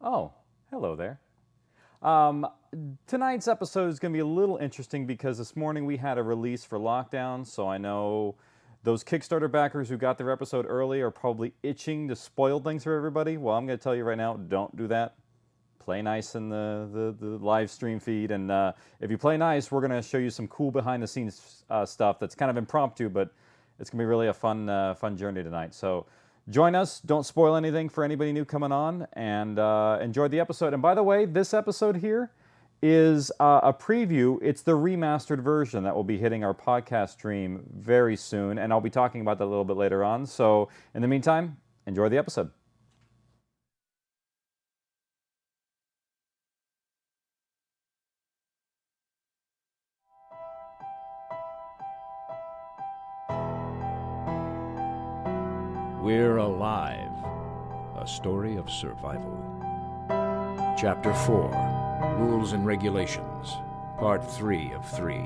Oh, hello there. Um, Tonight's episode is going to be a little interesting because this morning we had a release for Lockdown, so I know those Kickstarter backers who got their episode early are probably itching to spoil things for everybody. Well, I'm going to tell you right now, don't do that. Play nice in the live stream feed, and if you play nice, we're going to show you some cool behind-the-scenes stuff that's kind of impromptu, but it's going to be really a fun journey tonight. So join us. Don't spoil anything for anybody new coming on, and enjoy the episode. And by the way, this episode here is a preview. It's the remastered version that will be hitting our podcast stream very soon, and I'll be talking about that a little bit later on. So in the meantime, enjoy the episode. We're Alive, a story of survival. Chapter 4, Rules and Regulations, Part 3 of 3.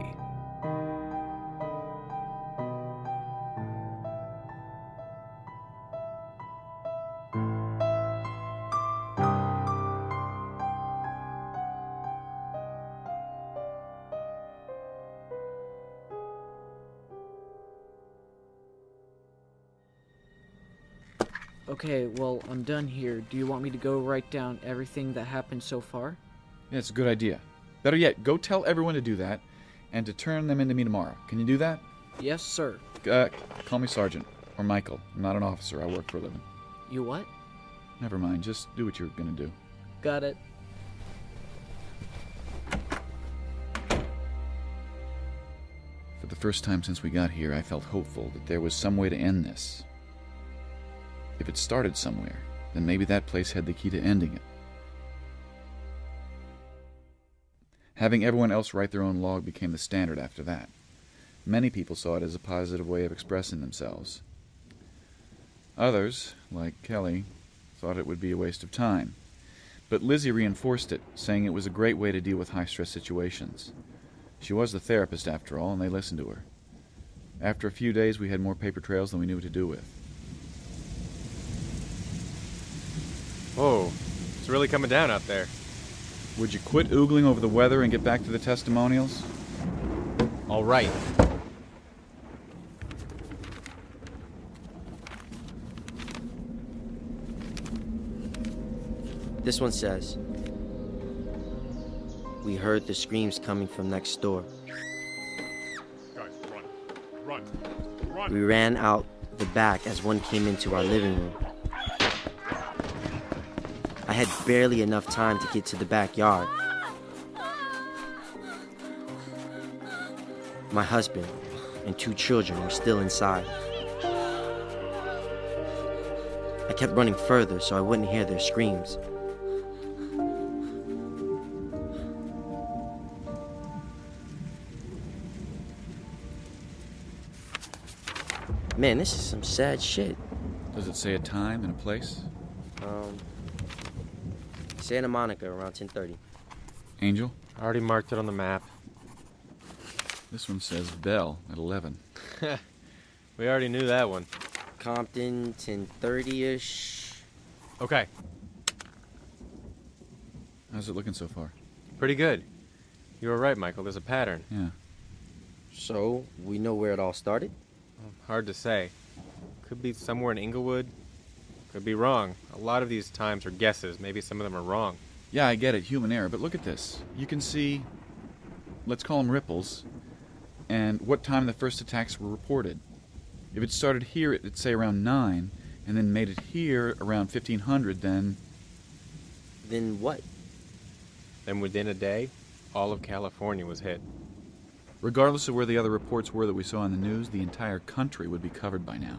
Okay, well, I'm done here. Do you want me to go write down everything that happened so far? Yeah, it's a good idea. Better yet, go tell everyone to do that and to turn them into me tomorrow. Can you do that? Yes, sir. Call me Sergeant or Michael. I'm not an officer. I work for a living. You what? Never mind. Just do what you're going to do. Got it. For the first time since we got here, I felt hopeful that there was some way to end this. If it started somewhere, then maybe that place had the key to ending it. Having everyone else write their own log became the standard after that. Many people saw it as a positive way of expressing themselves. Others, like Kelly, thought it would be a waste of time. But Lizzie reinforced it, saying it was a great way to deal with high-stress situations. She was the therapist, after all, and they listened to her. After a few days, we had more paper trails than we knew what to do with. Whoa, it's really coming down out there. Would you quit oogling over the weather and get back to the testimonials? All right. This one says, "We heard the screams coming from next door. Guys, run. We ran out the back as one came into our living room. I had barely enough time to get to the backyard. My husband and 2 children were still inside. I kept running further so I wouldn't hear their screams. Man, this is some sad shit. Does it say a time and a place? Santa Monica around 10:30. Angel? I already marked it on the map. This one says Bell at 11. We already knew that one. Compton, 10:30-ish. Okay, How's it looking so far? pretty good. You were right, Michael. There's a pattern. Yeah. So, we know where it all started? Hard to say. Could be somewhere in Inglewood. Could be wrong. A lot of these times are guesses. Maybe some of them are wrong. Yeah, I get it. Human error. But look at this. You can see, let's call them ripples, and what time the first attacks were reported. If it started here, it'd say around 9, and then made it here around 1500, then... Then what? Then within a day, all of California was hit. Regardless of where the other reports were that we saw in the news, the entire country would be covered by now.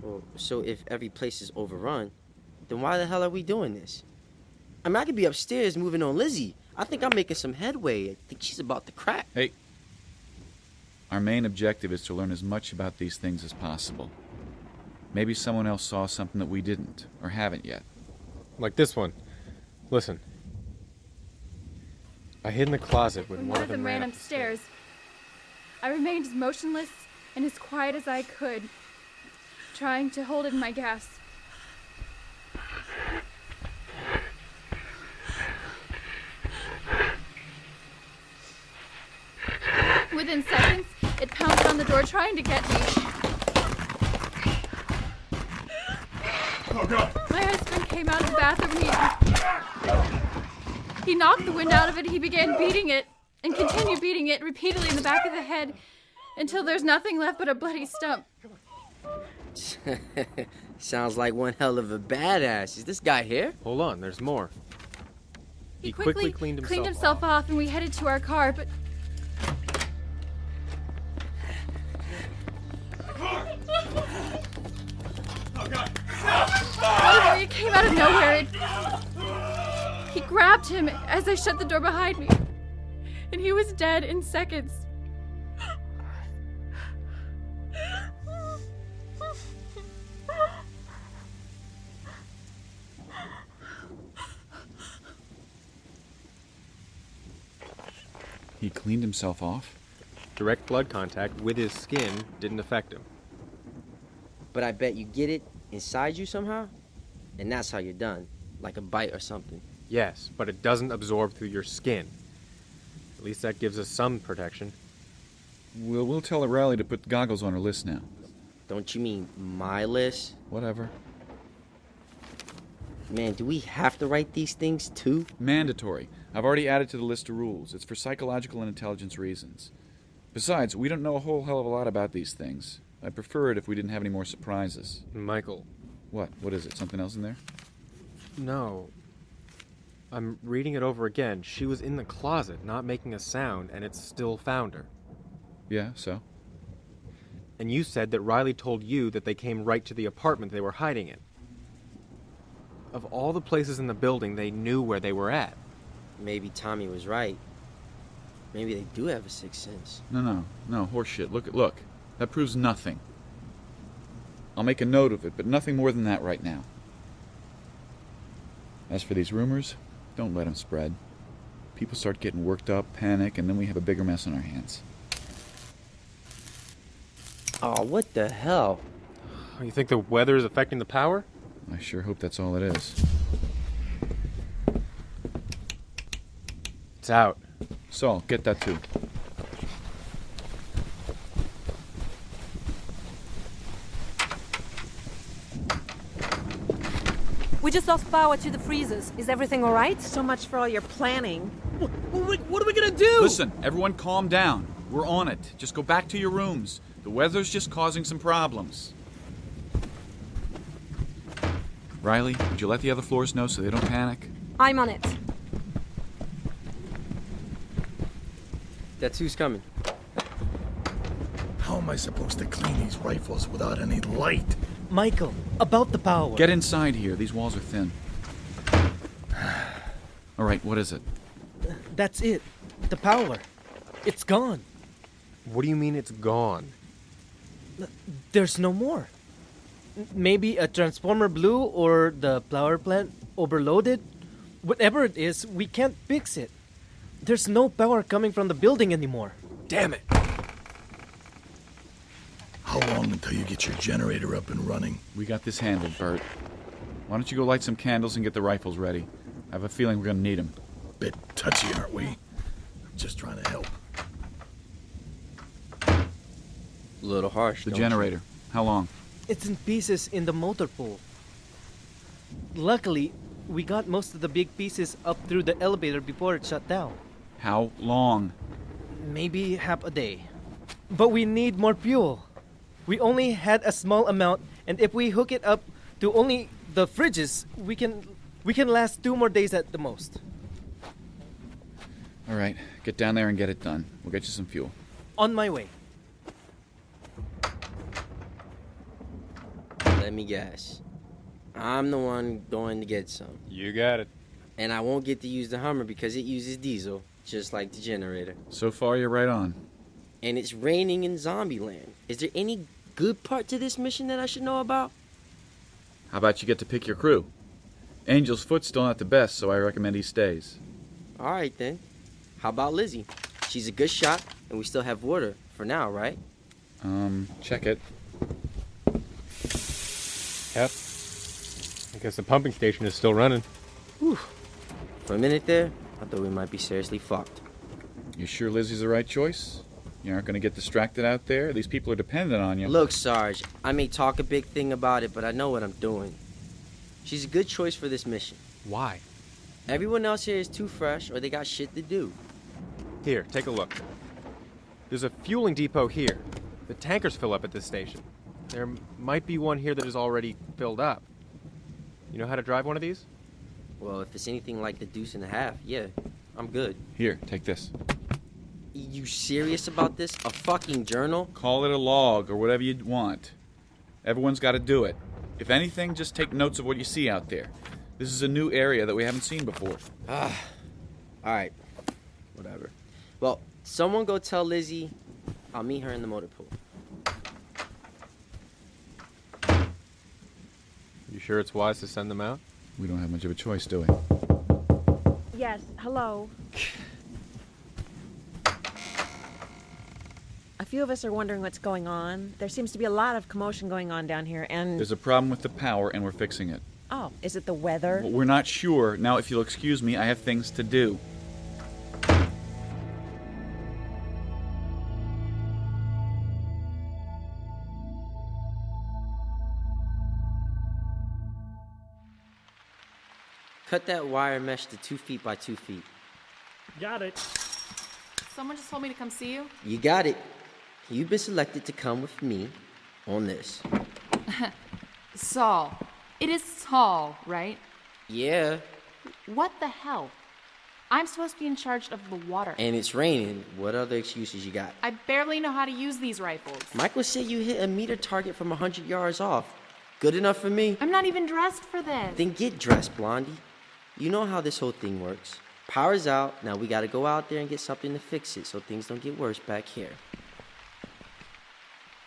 Well, so if every place is overrun, then why the hell are we doing this? I mean, I could be upstairs moving on Lizzie. I think I'm making some headway. I think she's about to crack. Hey, our main objective is to learn as much about these things as possible. Maybe someone else saw something that we didn't, or haven't yet. Like this one. Listen. I hid in the closet when One of them ran upstairs. I remained as motionless and as quiet as I could, trying to hold in my gasp. Within seconds, it pounced on the door trying to get me. Oh, God. My husband came out of the bathroom. He knocked the wind out of it. He began beating it and continued beating it repeatedly in the back of the head until there's nothing left but a bloody stump. Sounds like one hell of a badass. Is this guy here? Hold on, there's more. He quickly cleaned himself off and we headed to our car, but... Suddenly, it came out of nowhere. He grabbed him as I shut the door behind me, and he was dead in seconds. He cleaned himself off? Direct blood contact with his skin didn't affect him. But I bet you get it inside you somehow, and that's how you're done. Like a bite or something. Yes, but it doesn't absorb through your skin. At least that gives us some protection. We'll tell Riley to put goggles on her list now. Don't you mean my list? Whatever. Man, do we have to write these things too? Mandatory. I've already added to the list of rules. It's for psychological and intelligence reasons. Besides, we don't know a whole hell of a lot about these things. I'd prefer it if we didn't have any more surprises. Michael. What? What is it? Something else in there? No. I'm reading it over again. She was in the closet, not making a sound, and it still found her. Yeah, so? And you said that Riley told you that they came right to the apartment they were hiding in. Of all the places in the building, they knew where they were at. Maybe Tommy was right. Maybe they do have a sixth sense. No, horseshit. Look. That proves nothing. I'll make a note of it, but nothing more than that right now. As for these rumors, don't let them spread. People start getting worked up, panic, and then we have a bigger mess on our hands. Oh, what the hell? You think the weather is affecting the power? I sure hope that's all it is. It's out. Saul, get that too. We just lost power to the freezers. Is everything all right? So much for all your planning. What are we gonna do? Listen, everyone calm down. We're on it. Just go back to your rooms. The weather's just causing some problems. Riley, would you let the other floors know so they don't panic? I'm on it. That's who's coming. How am I supposed to clean these rifles without any light? Michael, about the power. Get inside here. These walls are thin. All right, what is it? That's it. The power. It's gone. What do you mean it's gone? There's no more. Maybe a transformer blew or the power plant overloaded. Whatever it is, we can't fix it. There's no power coming from the building anymore. Damn it! How long until you get your generator up and running? We got this handled, Bert. Why don't you go light some candles and get the rifles ready? I have a feeling we're gonna need them. Bit touchy, aren't we? Just trying to help. A little harsh. The don't generator. How long? It's in pieces in the motor pool. Luckily, we got most of the big pieces up through the elevator before it shut down. How long? Maybe half a day. But we need more fuel. We only had a small amount, and if we hook it up to only the fridges, we can last 2 more days at the most. All right, get down there and get it done. We'll get you some fuel. On my way. Let me guess. I'm the one going to get some. You got it. And I won't get to use the Hummer because it uses diesel, just like the generator. So far, you're right on. And it's raining in Zombieland. Is there any good part to this mission that I should know about? How about you get to pick your crew? Angel's Foot's still not the best, so I recommend he stays. All right, then. How about Lizzie? She's a good shot, and we still have water for now, right? Check it. Yep. I guess the pumping station is still running. Whew. For a minute there, I thought we might be seriously fucked. You sure Lizzie's the right choice? You aren't going to get distracted out there? These people are dependent on you. Look, Sarge, I may talk a big thing about it, but I know what I'm doing. She's a good choice for this mission. Why? Everyone else here is too fresh, or they got shit to do. Here, take a look. There's a fueling depot here. The tankers fill up at this station. There might be one here that is already filled up. You know how to drive one of these? Well, if it's anything like the deuce and a half, yeah, I'm good. Here, take this. You serious about this? A fucking journal? Call it a log or whatever you want. Everyone's got to do it. If anything, just take notes of what you see out there. This is a new area that we haven't seen before. Alright. Whatever. Well, someone go tell Lizzie I'll meet her in the motor pool. You sure it's wise to send them out? We don't have much of a choice, do we? Yes, hello. A few of us are wondering what's going on. There seems to be a lot of commotion going on down here, and... There's a problem with the power, and we're fixing it. Oh, is it the weather? Well, we're not sure. Now, if you'll excuse me, I have things to do. Cut that wire mesh to 2 feet by 2 feet. Got it. Someone just told me to come see you. You got it. You've been selected to come with me on this. Saul. It is Saul, right? Yeah, What the hell? I'm supposed to be in charge of the water. and it's raining. What other excuses you got? I barely know how to use these rifles. Michael said you hit a meter target from 100 yards off. Good enough for me? I'm not even dressed for this. Then get dressed, Blondie. You know how this whole thing works. Power's out. Now we gotta go out there and get something to fix it so things don't get worse back here.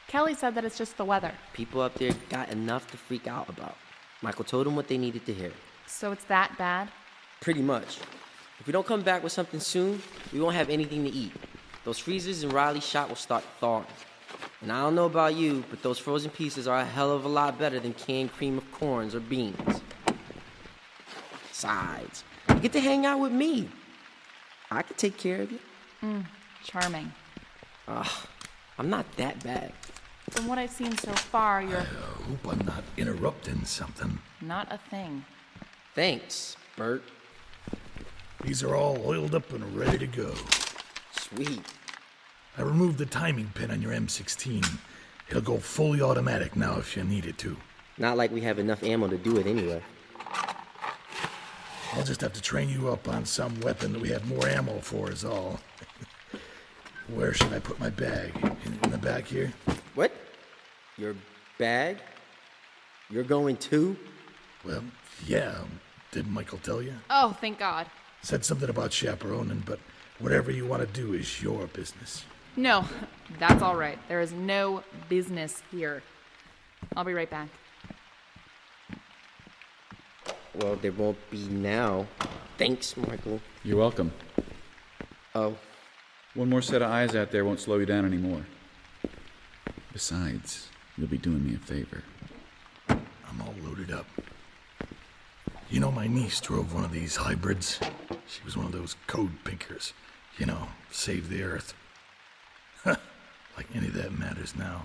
Kelly said that it's just the weather. People up there got enough to freak out about. Michael told them what they needed to hear. So it's that bad? Pretty much. If we don't come back with something soon, we won't have anything to eat. Those freezers in Riley's shop will start thawing. And I don't know about you, but those frozen pieces are a hell of a lot better than canned cream of corns or beans. Besides, you get to hang out with me. I can take care of you. Charming. I'm not that bad. From what I've seen so far, you're Hope I'm not interrupting something. not a thing. Thanks, Bert. These are all oiled up and ready to go. Sweet. I removed the timing pin on your M16. It'll go fully automatic now if you need it to. Not like we have enough ammo to do it anyway. I'll just have to train you up on some weapon that we have more ammo for is all. Where should I put my bag? In the back here? What? Your bag? You're going too? Well, yeah. Didn't Michael tell you? Oh, thank God. Said something about chaperoning, but whatever you want to do is your business. No, that's all right. There is no business here. I'll be right back. Well, there won't be now. Thanks, Michael. You're welcome. Oh. One more set of eyes out there won't slow you down anymore. Besides, you'll be doing me a favor. I'm all loaded up. You know, my niece drove one of these hybrids. She was one of those code pinkers. You know, save the earth. Like any of that matters now.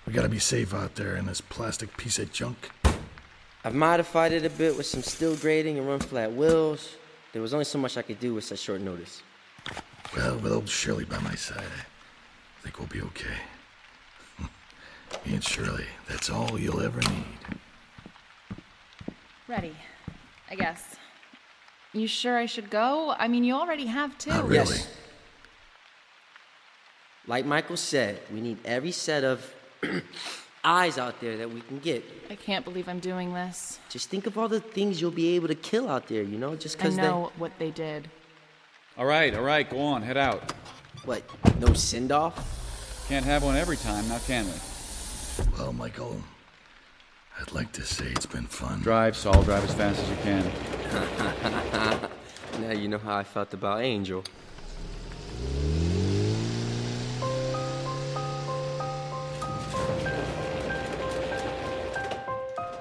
We gotta be safe out there in this plastic piece of junk. I've modified it a bit with some steel grating and run flat wheels. There was only so much I could do with such short notice. Well, with old Shirley by my side, I think we'll be okay. Me and Shirley, that's all you'll ever need. Ready, I guess. You sure I should go? I mean, you already have two. Not really. Yes. Like Michael said, we need every set of eyes out there that we can get. I can't believe I'm doing this. Just think of all the things you'll be able to kill out there, you know, just I because know what they did. All right, go on, head out. What, no send-off? Can't have one every time, now can we? Well, Michael, I'd like to say it's been fun. Drive, Saul, drive as fast as you can. Now you know how I felt about Angel.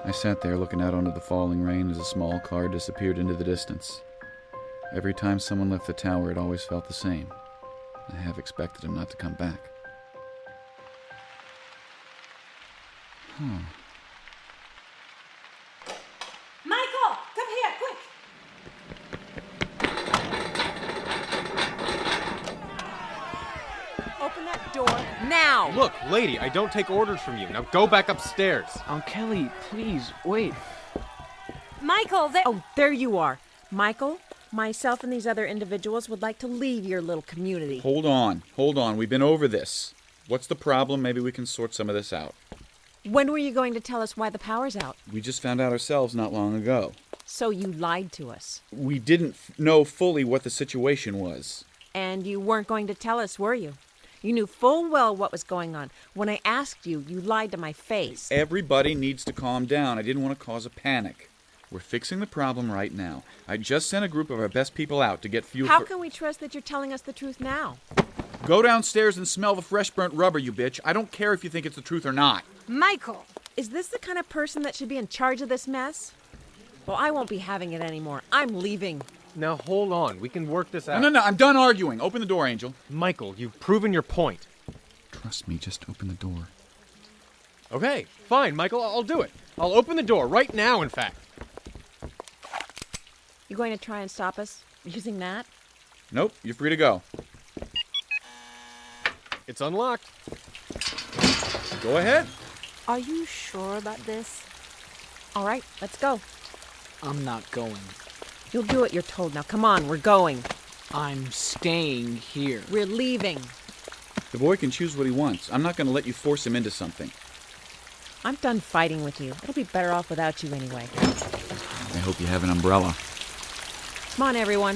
I sat there looking out onto the falling rain as a small car disappeared into the distance. Every time someone left the tower, it always felt the same. I have expected him not to come back. Michael, come here, quick! Open that door now! Look, lady, I don't take orders from you. Now go back upstairs. Kelly, please, wait. Michael, there. Oh, there you are. Michael, myself and these other individuals would like to leave your little community. Hold on. We've been over this. What's the problem? Maybe we can sort some of this out. When were you going to tell us why the power's out? We just found out ourselves not long ago. So you lied to us. We didn't know fully what the situation was. And you weren't going to tell us, were you? You knew full well what was going on. When I asked you, you lied to my face. Everybody needs to calm down. I didn't want to cause a panic. We're fixing the problem right now. I just sent a group of our best people out to get fuel. How can we trust that you're telling us the truth now? Go downstairs and smell the fresh burnt rubber, you bitch. I don't care if you think it's the truth or not. Michael! Is this the kind of person that should be in charge of this mess? Well, I won't be having it anymore. I'm leaving. Now hold on. We can work this out. No, I'm done arguing. Open the door, Angel. Michael, you've proven your point. Trust me, just open the door. Okay, fine, Michael. I'll do it. I'll open the door right now, in fact. You going to try and stop us using that? Nope, you're free to go. It's unlocked. Go ahead. Are you sure about this? All right, let's go. I'm not going. You'll do what you're told. Now, come on, we're going. I'm staying here. We're leaving. The boy can choose what he wants. I'm not going to let you force him into something. I'm done fighting with you. It'll be better off without you anyway. I hope you have an umbrella. Come on, everyone.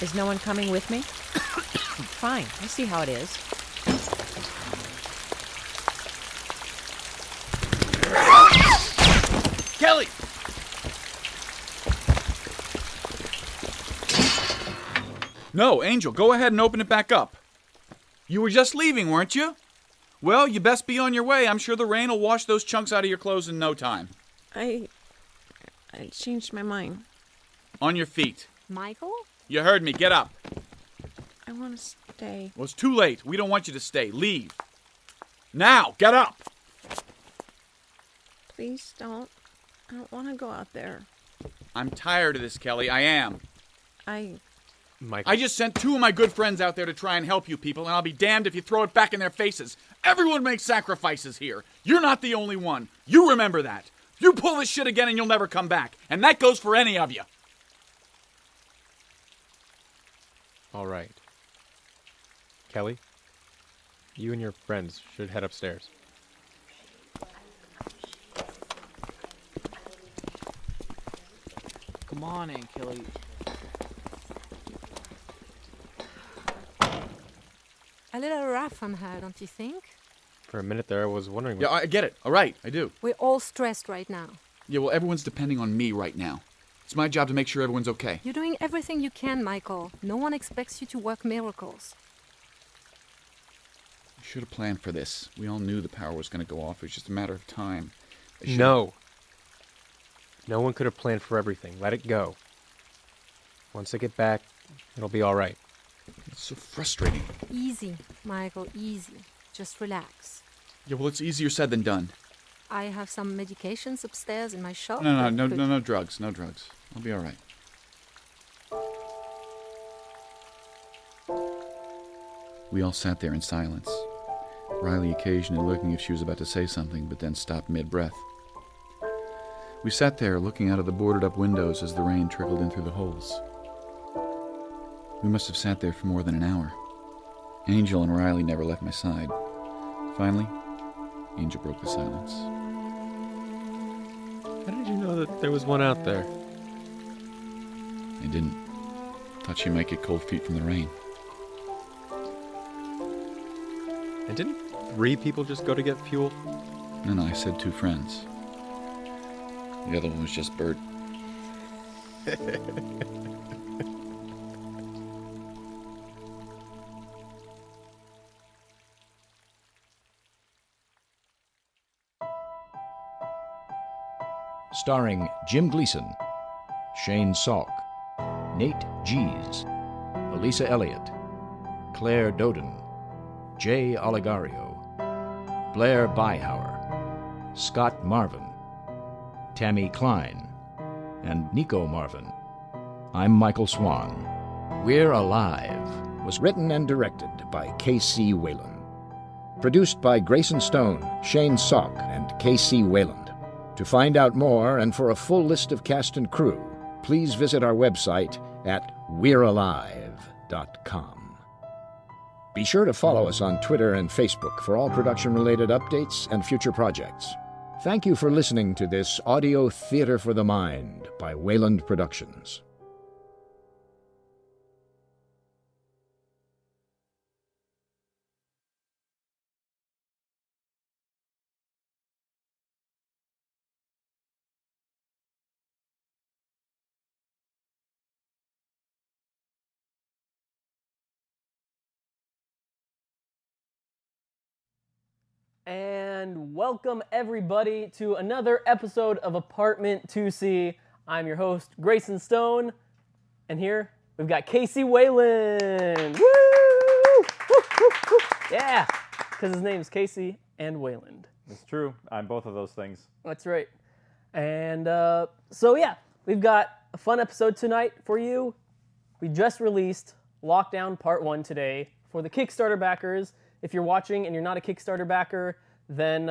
Is no one coming with me? Fine, I see how it is. Kelly! No, Angel, go ahead and open it back up. You were just leaving, weren't you? Well, you best be on your way. I'm sure the rain will wash those chunks out of your clothes in no time. I changed my mind. On your feet. Michael? You heard me. Get up. I want to stay. Well, it's too late. We don't want you to stay. Leave. Now, get up. Please don't. I don't want to go out there. I'm tired of this, Kelly. I am. Michael. I just sent 2 of my good friends out there to try and help you people, and I'll be damned if you throw it back in their faces. Everyone makes sacrifices here. You're not the only one. You remember that. You pull this shit again and you'll never come back. And that goes for any of you. All right. Kelly, you and your friends should head upstairs. Come on, Aunt Kelly. A little rough on her, don't you think? For a minute there, I was wondering... Yeah, I get it. All right, I do. We're all stressed right now. Yeah, well, everyone's depending on me right now. It's my job to make sure everyone's okay. You're doing everything you can, Michael. No one expects you to work miracles. We should have planned for this. We all knew the power was going to go off. It was just a matter of time. No. No one could have planned for everything. Let it go. Once I get back, it'll be all right. It's so frustrating. Easy, Michael, easy. Just relax. Yeah, well, it's easier said than done. I have some medications upstairs in my shop. No drugs. No drugs. I'll be all right. We all sat there in silence. Riley occasionally looking if she was about to say something, but then stopped mid-breath. We sat there looking out of the boarded-up windows as the rain trickled in through the holes. We must have sat there for more than an hour. Angel and Riley never left my side. Finally, Angel broke the silence. How did you know that there was one out there? I didn't. Thought she might get cold feet from the rain. And didn't 3 people just go to get fuel? No, I said 2 friends. The other one was just Bert. Starring Jim Gleason, Shane Salk, Nate Gies, Elisa Elliott, Claire Doden, Jay Oligario, Blair Byhauer, Scott Marvin, Tammy Klein, and Nico Marvin. I'm Michael Swan. We're Alive was written and directed by KC Wayland. Produced by Grayson Stone, Shane Salk, and KC Wayland. To find out more and for a full list of cast and crew, please visit our website at we'realive.com. Be sure to follow us on Twitter and Facebook for all production-related updates and future projects. Thank you for listening to this audio theater for the mind by Wayland Productions. And welcome everybody to another episode of Apartment2C. I'm your host, Grayson Stone, and here we've got KC Wayland. Woo! Woo, woo, woo. Yeah, because his name's KC and Wayland. It's true. I'm both of those things. That's right. And so yeah, we've got a fun episode tonight for you. We just released Lockdown Part 1 today for the Kickstarter backers. If you're watching and you're not a Kickstarter backer, then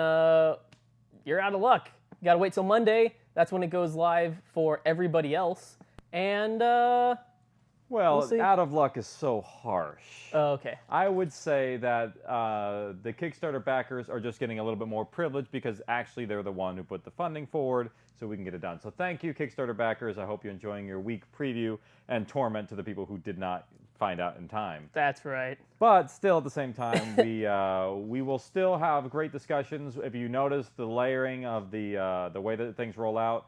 you're out of luck. You gotta wait till Monday. That's when it goes live for everybody else. And, we'll see. Out of luck is so harsh. Oh, okay. I would say that the Kickstarter backers are just getting a little bit more privilege because actually they're the one who put the funding forward so we can get it done. So thank you, Kickstarter backers. I hope you're enjoying your week preview and torment to the people who did not find out in time. That's right. But still, at the same time, we will still have great discussions. If you notice the layering of the way that things roll out,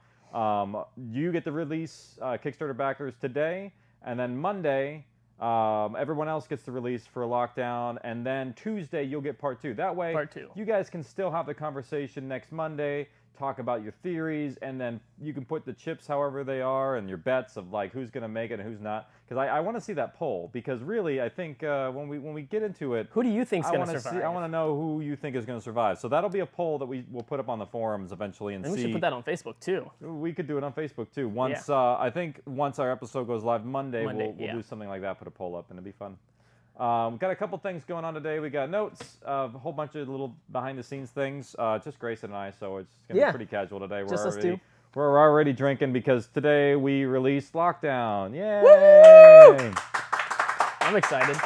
you get to release Kickstarter backers today, and then Monday, everyone else gets the release for Lockdown, and then Tuesday you'll get part 2. That way, Part 2. You guys can still have the conversation next Monday, talk about your theories, and then you can put the chips however they are and your bets of like who's going to make it and who's not. Because I want to see that poll, because really I think when we get into it, who do you think's going to survive? I want to know who you think is going to survive. So that'll be a poll that we will put up on the forums eventually and see. We should put that on Facebook too. We could do it on Facebook too. Once I think once our episode goes live Monday we'll do something like that, put a poll up, and it'll be fun. Got a couple things going on today. We got notes, a whole bunch of little behind-the-scenes things. Just Grayson and I, so it's going to be pretty casual today. Just us two. We're already drinking because today we released Lockdown. Yay! Woo! I'm excited.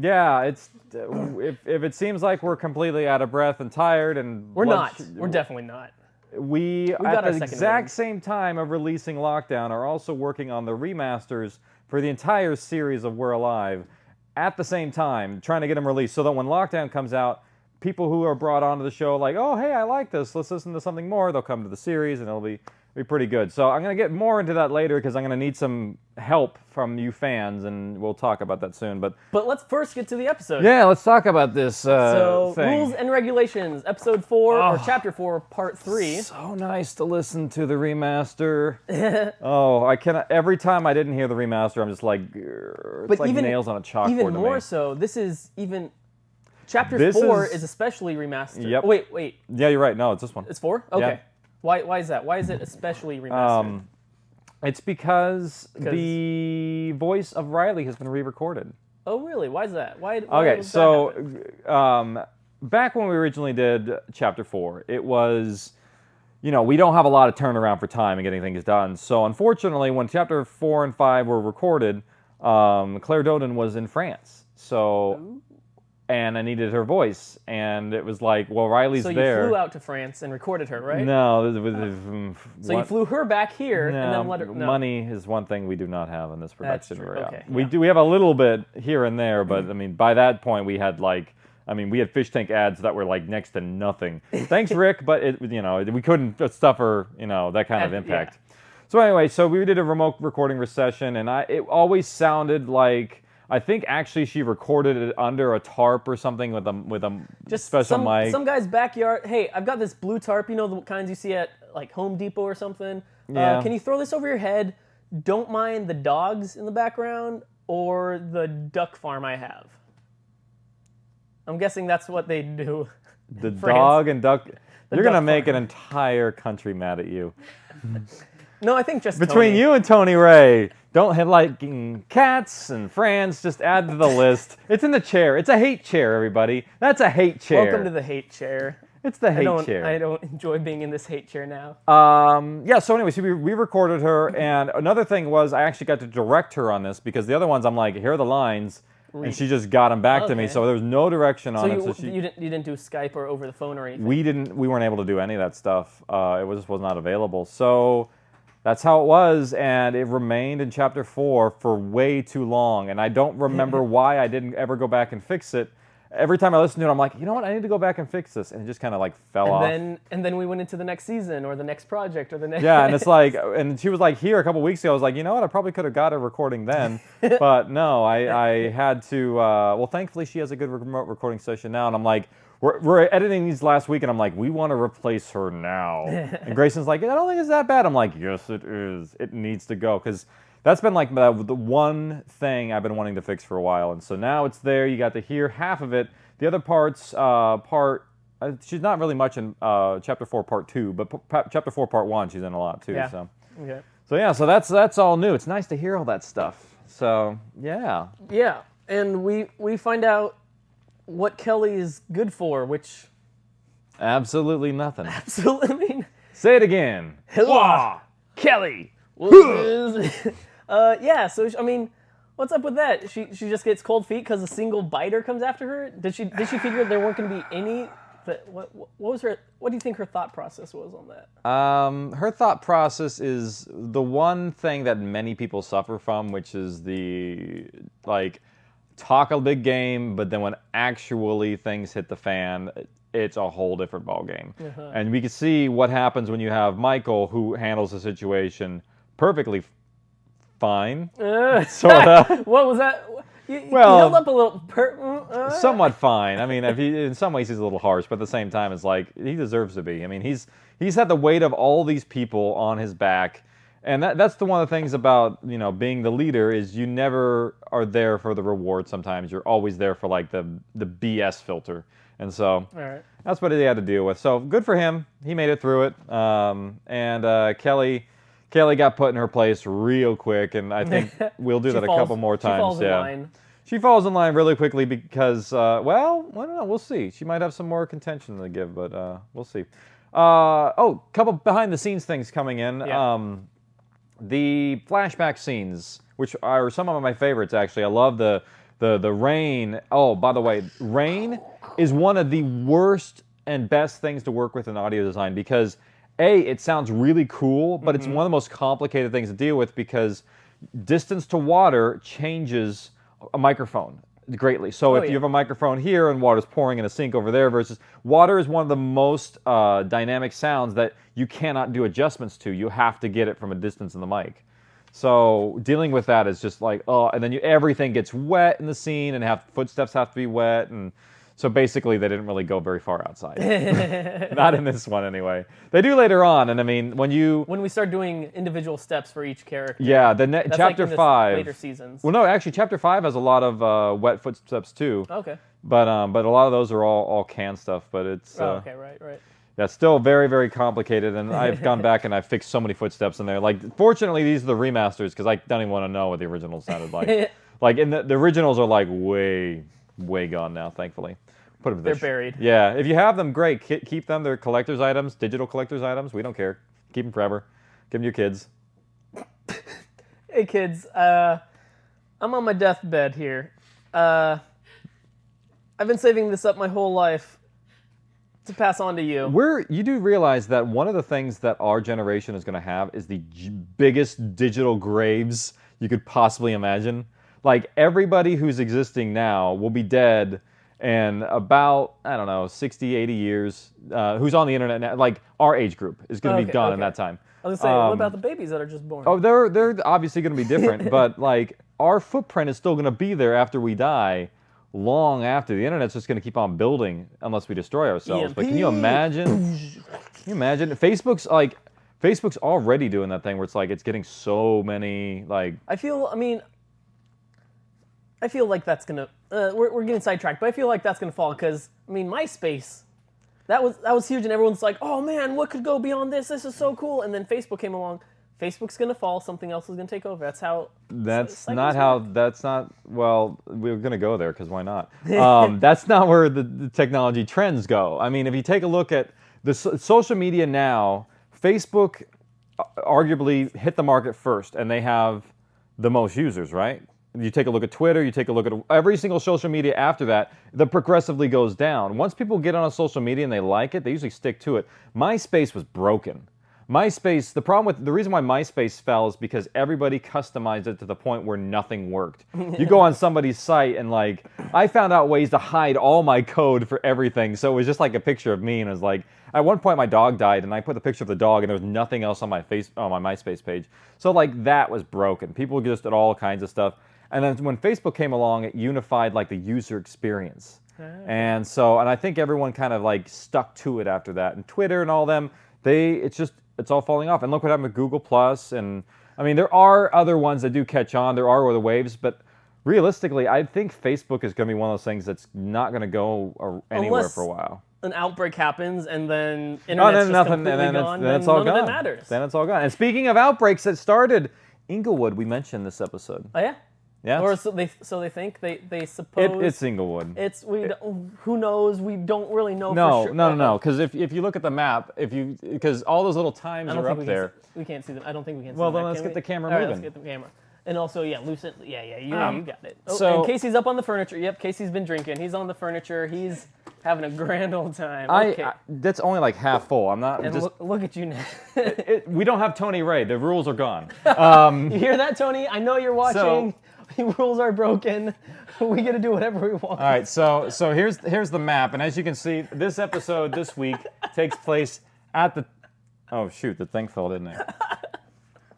Yeah, it's if it seems like we're completely out of breath and tired and we're not. We're definitely not. We at the exact same time of releasing Lockdown are also working on the remasters for the entire series of We're Alive at the same time, trying to get them released so that when Lockdown comes out, people who are brought onto the show like, oh, hey, I like this, let's listen to something more, they'll come to the series and it'll be pretty good. So I'm going to get more into that later because I'm going to need some help from you fans, and we'll talk about that soon. But let's first get to the episode. Yeah, let's talk about this thing. Rules and Regulations, Episode 4, or Chapter 4, Part 3. So nice to listen to the remaster. I cannot. Every time I didn't hear the remaster, I'm just like, it's like nails on a chalkboard. Even more so, this is even... Chapter 4 is especially remastered. Yep. Oh, wait. Yeah, you're right. No, it's this one. It's 4? Okay. Yeah. Why is that? Why is it especially remastered? It's because the voice of Riley has been re-recorded. Oh, really? Why is that? Why okay, so back when we originally did Chapter 4, it was, we don't have a lot of turnaround for time and getting things done. So unfortunately, when Chapter 4 and 5 were recorded, Claire Doden was in France. So... And I needed her voice, and it was like, well, Riley's there. So you flew out to France and recorded her, right? No. So you flew her back here and then let her... No. Money is one thing we do not have in this production. That's true. Okay. We have a little bit here and there, but I mean, by that point we had we had fish tank ads that were like next to nothing. Thanks, Rick, but we couldn't stuff her, that kind of impact. Yeah. So anyway, we did a remote recording session, and it always sounded like... I think actually she recorded it under a tarp or something with a just special mic. Some guy's backyard. Hey, I've got this blue tarp. You know the kinds you see at like Home Depot or something. Yeah. Can you throw this over your head? Don't mind the dogs in the background. or the duck farm I have. I'm guessing that's what they do. The France. dog and duck. You're going to duck make farm. an entire country mad at you. No, I think just Between Tony. you and Tony Rey, don't hit liking cats and France. Just add to the list. It's in the chair. It's a hate chair, everybody. That's a hate chair. Welcome to the hate chair. It's the hate chair. I don't enjoy being in this hate chair now. Yeah, so anyway, so we recorded her, and another thing was I actually got to direct her on this, because the other ones I'm like, here are the lines, and she just got them back to me, so there was no direction on it. So you didn't do Skype or over the phone or anything? We weren't able to do any of that stuff. It just was not available. So that's how it was, and it remained in Chapter 4 for way too long, and I don't remember why I didn't ever go back and fix it. Every time I listen to it, I'm like, you know what? I need to go back and fix this, and it just kind of like fell off. And then we went into the next season or the next project or the next. Yeah, and it's like, and she was like here a couple weeks ago. I was like, you know what? I probably could have got a recording then, but no, I had to. Well, thankfully she has a good remote recording session now, and I'm like, we're editing these last week, and I'm like, we want to replace her now. And Grayson's like, I don't think it's that bad. I'm like, yes, it is. It needs to go, because that's been like the one thing I've been wanting to fix for a while, and so now it's there. You got to hear half of it. The other parts, she's not really much in Chapter 4, Part 2, but Chapter 4, Part 1, she's in a lot too. Yeah. So. Okay. So yeah, so that's all new. It's nice to hear all that stuff. So yeah. Yeah, and we find out what Kelly is good for, which Absolutely nothing. absolutely. Say it again. Wah! Kelly. Yeah. So I mean, what's up with that? She just gets cold feet because a single biter comes after her. Did she figure there weren't going to be any? What was her? What do you think her thought process was on that? Her thought process is the one thing that many people suffer from, which is the talk a big game, but then when actually things hit the fan, it's a whole different ball game. Uh-huh. And we can see what happens when you have Michael, who handles the situation perfectly fine. Sorta. What was that? You Well, held up a little. Somewhat fine. I mean, in some ways he's a little harsh, but at the same time, it's like he deserves to be. I mean, he's had the weight of all these people on his back, and that's one of the things about being the leader is you never are there for the reward. Sometimes you're always there for like the BS filter, and so All right. that's what he had to deal with. So good for him. He made it through it. And Kelly got put in her place real quick, and I think we'll do that a couple more times. She falls in line. She falls in line really quickly because, I don't know. We'll see. She might have some more contention to give, but we'll see. Couple behind-the-scenes things coming in. Yeah. The flashback scenes, which are some of my favorites, actually. I love the rain. Oh, by the way, rain is one of the worst and best things to work with in audio design because, A, it sounds really cool, but it's one of the most complicated things to deal with because distance to water changes a microphone greatly. So if you have a microphone here and water's pouring in a sink over there versus water is one of the most dynamic sounds that you cannot do adjustments to. You have to get it from a distance in the mic. So dealing with that is just like, and then everything gets wet in the scene and footsteps have to be wet, and so basically they didn't really go very far outside. Not in this one anyway. They do later on, and I mean when we start doing individual steps for each character. Yeah, That's Chapter like in 5. later seasons. Well, no, actually, Chapter 5 has a lot of wet footsteps too. Okay. But a lot of those are all canned stuff. But it's okay, right. that's still very, very complicated, and I've gone back and I've fixed so many footsteps in there. Like, fortunately, these are the remasters because I don't even want to know what the originals sounded like. Like, in the originals are like way, way gone now. Thankfully, put them. They're buried. Yeah, if you have them, great. Keep them. They're collector's items, digital collector's items. We don't care. Keep them forever. Give them to your kids. Hey kids, I'm on my deathbed here. I've been saving this up my whole life to pass on to you. You do realize that one of the things that our generation is going to have is the biggest digital graves you could possibly imagine. Like, everybody who's existing now will be dead in about, 60, 80 years, who's on the internet now, like our age group is going to be gone in that time. I was going to say, what about the babies that are just born? Oh, they're obviously going to be different, but like our footprint is still going to be there after we die, long after. The internet's just going to keep on building unless we destroy ourselves. EMP. But can you imagine? Facebook's already doing that thing where it's like it's getting so many like. I I feel like that's gonna. We're getting sidetracked, but I feel like that's gonna fall because I mean, MySpace, that was huge, and everyone's like, "Oh man, what could go beyond this? This is so cool." And then Facebook came along. Facebook's gonna fall. Something else is gonna take over. That's how. That's not how. That's not. Well, we're gonna go there because why not? That's not where the technology trends go. I mean, if you take a look at the social media now, Facebook arguably hit the market first, and they have the most users, right? You take a look at Twitter, you take a look at every single social media after that, progressively goes down. Once people get on a social media and they like it, they usually stick to it. MySpace was broken. MySpace, the reason why MySpace fell is because everybody customized it to the point where nothing worked. You go on somebody's site and like, I found out ways to hide all my code for everything. So it was just like a picture of me, and it was like, at one point my dog died and I put the picture of the dog and there was nothing else on my MySpace page. So like that was broken. People just did all kinds of stuff. And then when Facebook came along, it unified like the user experience. And I think everyone kind of like stuck to it after that. And Twitter and all them, it's all falling off. And look what happened with Google Plus. And I mean, there are other ones that do catch on. There are other waves, but realistically, I think Facebook is going to be one of those things that's not going to go anywhere for a while. An outbreak happens and then internet's just completely gone, then it's all gone. None of it matters. Then it's all gone. And speaking of outbreaks that started, Inglewood, we mentioned this episode. Oh yeah? Yeah. Or so they think they suppose it's Inglewood. Who knows? We don't really know for sure. No. Because if you look at the map, because all those little times are up there. We can't see them. I don't think we can see them. Well, then let's get the camera moving. All right, let's get the camera. And also, you got it. Oh, so, and Casey's up on the furniture. Yep, Casey's been drinking. He's on the furniture. He's having a grand old time. Okay. That's only like half full. I'm not. And look at you now. We don't have Tony Rey. The rules are gone. You hear that, Tony? I know you're watching. Rules are broken. We get to do whatever we want. All right, so here's the map, and as you can see, this episode this week takes place at the. Oh shoot, the thing fell, didn't it?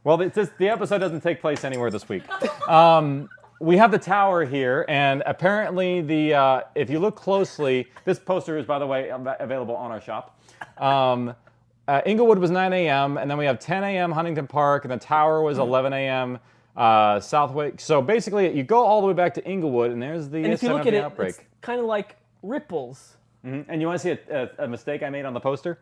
Well, the episode doesn't take place anywhere this week. We have the tower here, and apparently if you look closely, this poster is, by the way, available on our shop. Inglewood was 9 a.m., and then we have 10 a.m. Huntington Park, and the tower was 11 a.m. Southwick. So basically, you go all the way back to Inglewood, and there's the if you look at it, outbreak. It's kind of like ripples. Mm-hmm. And you want to see a mistake I made on the poster?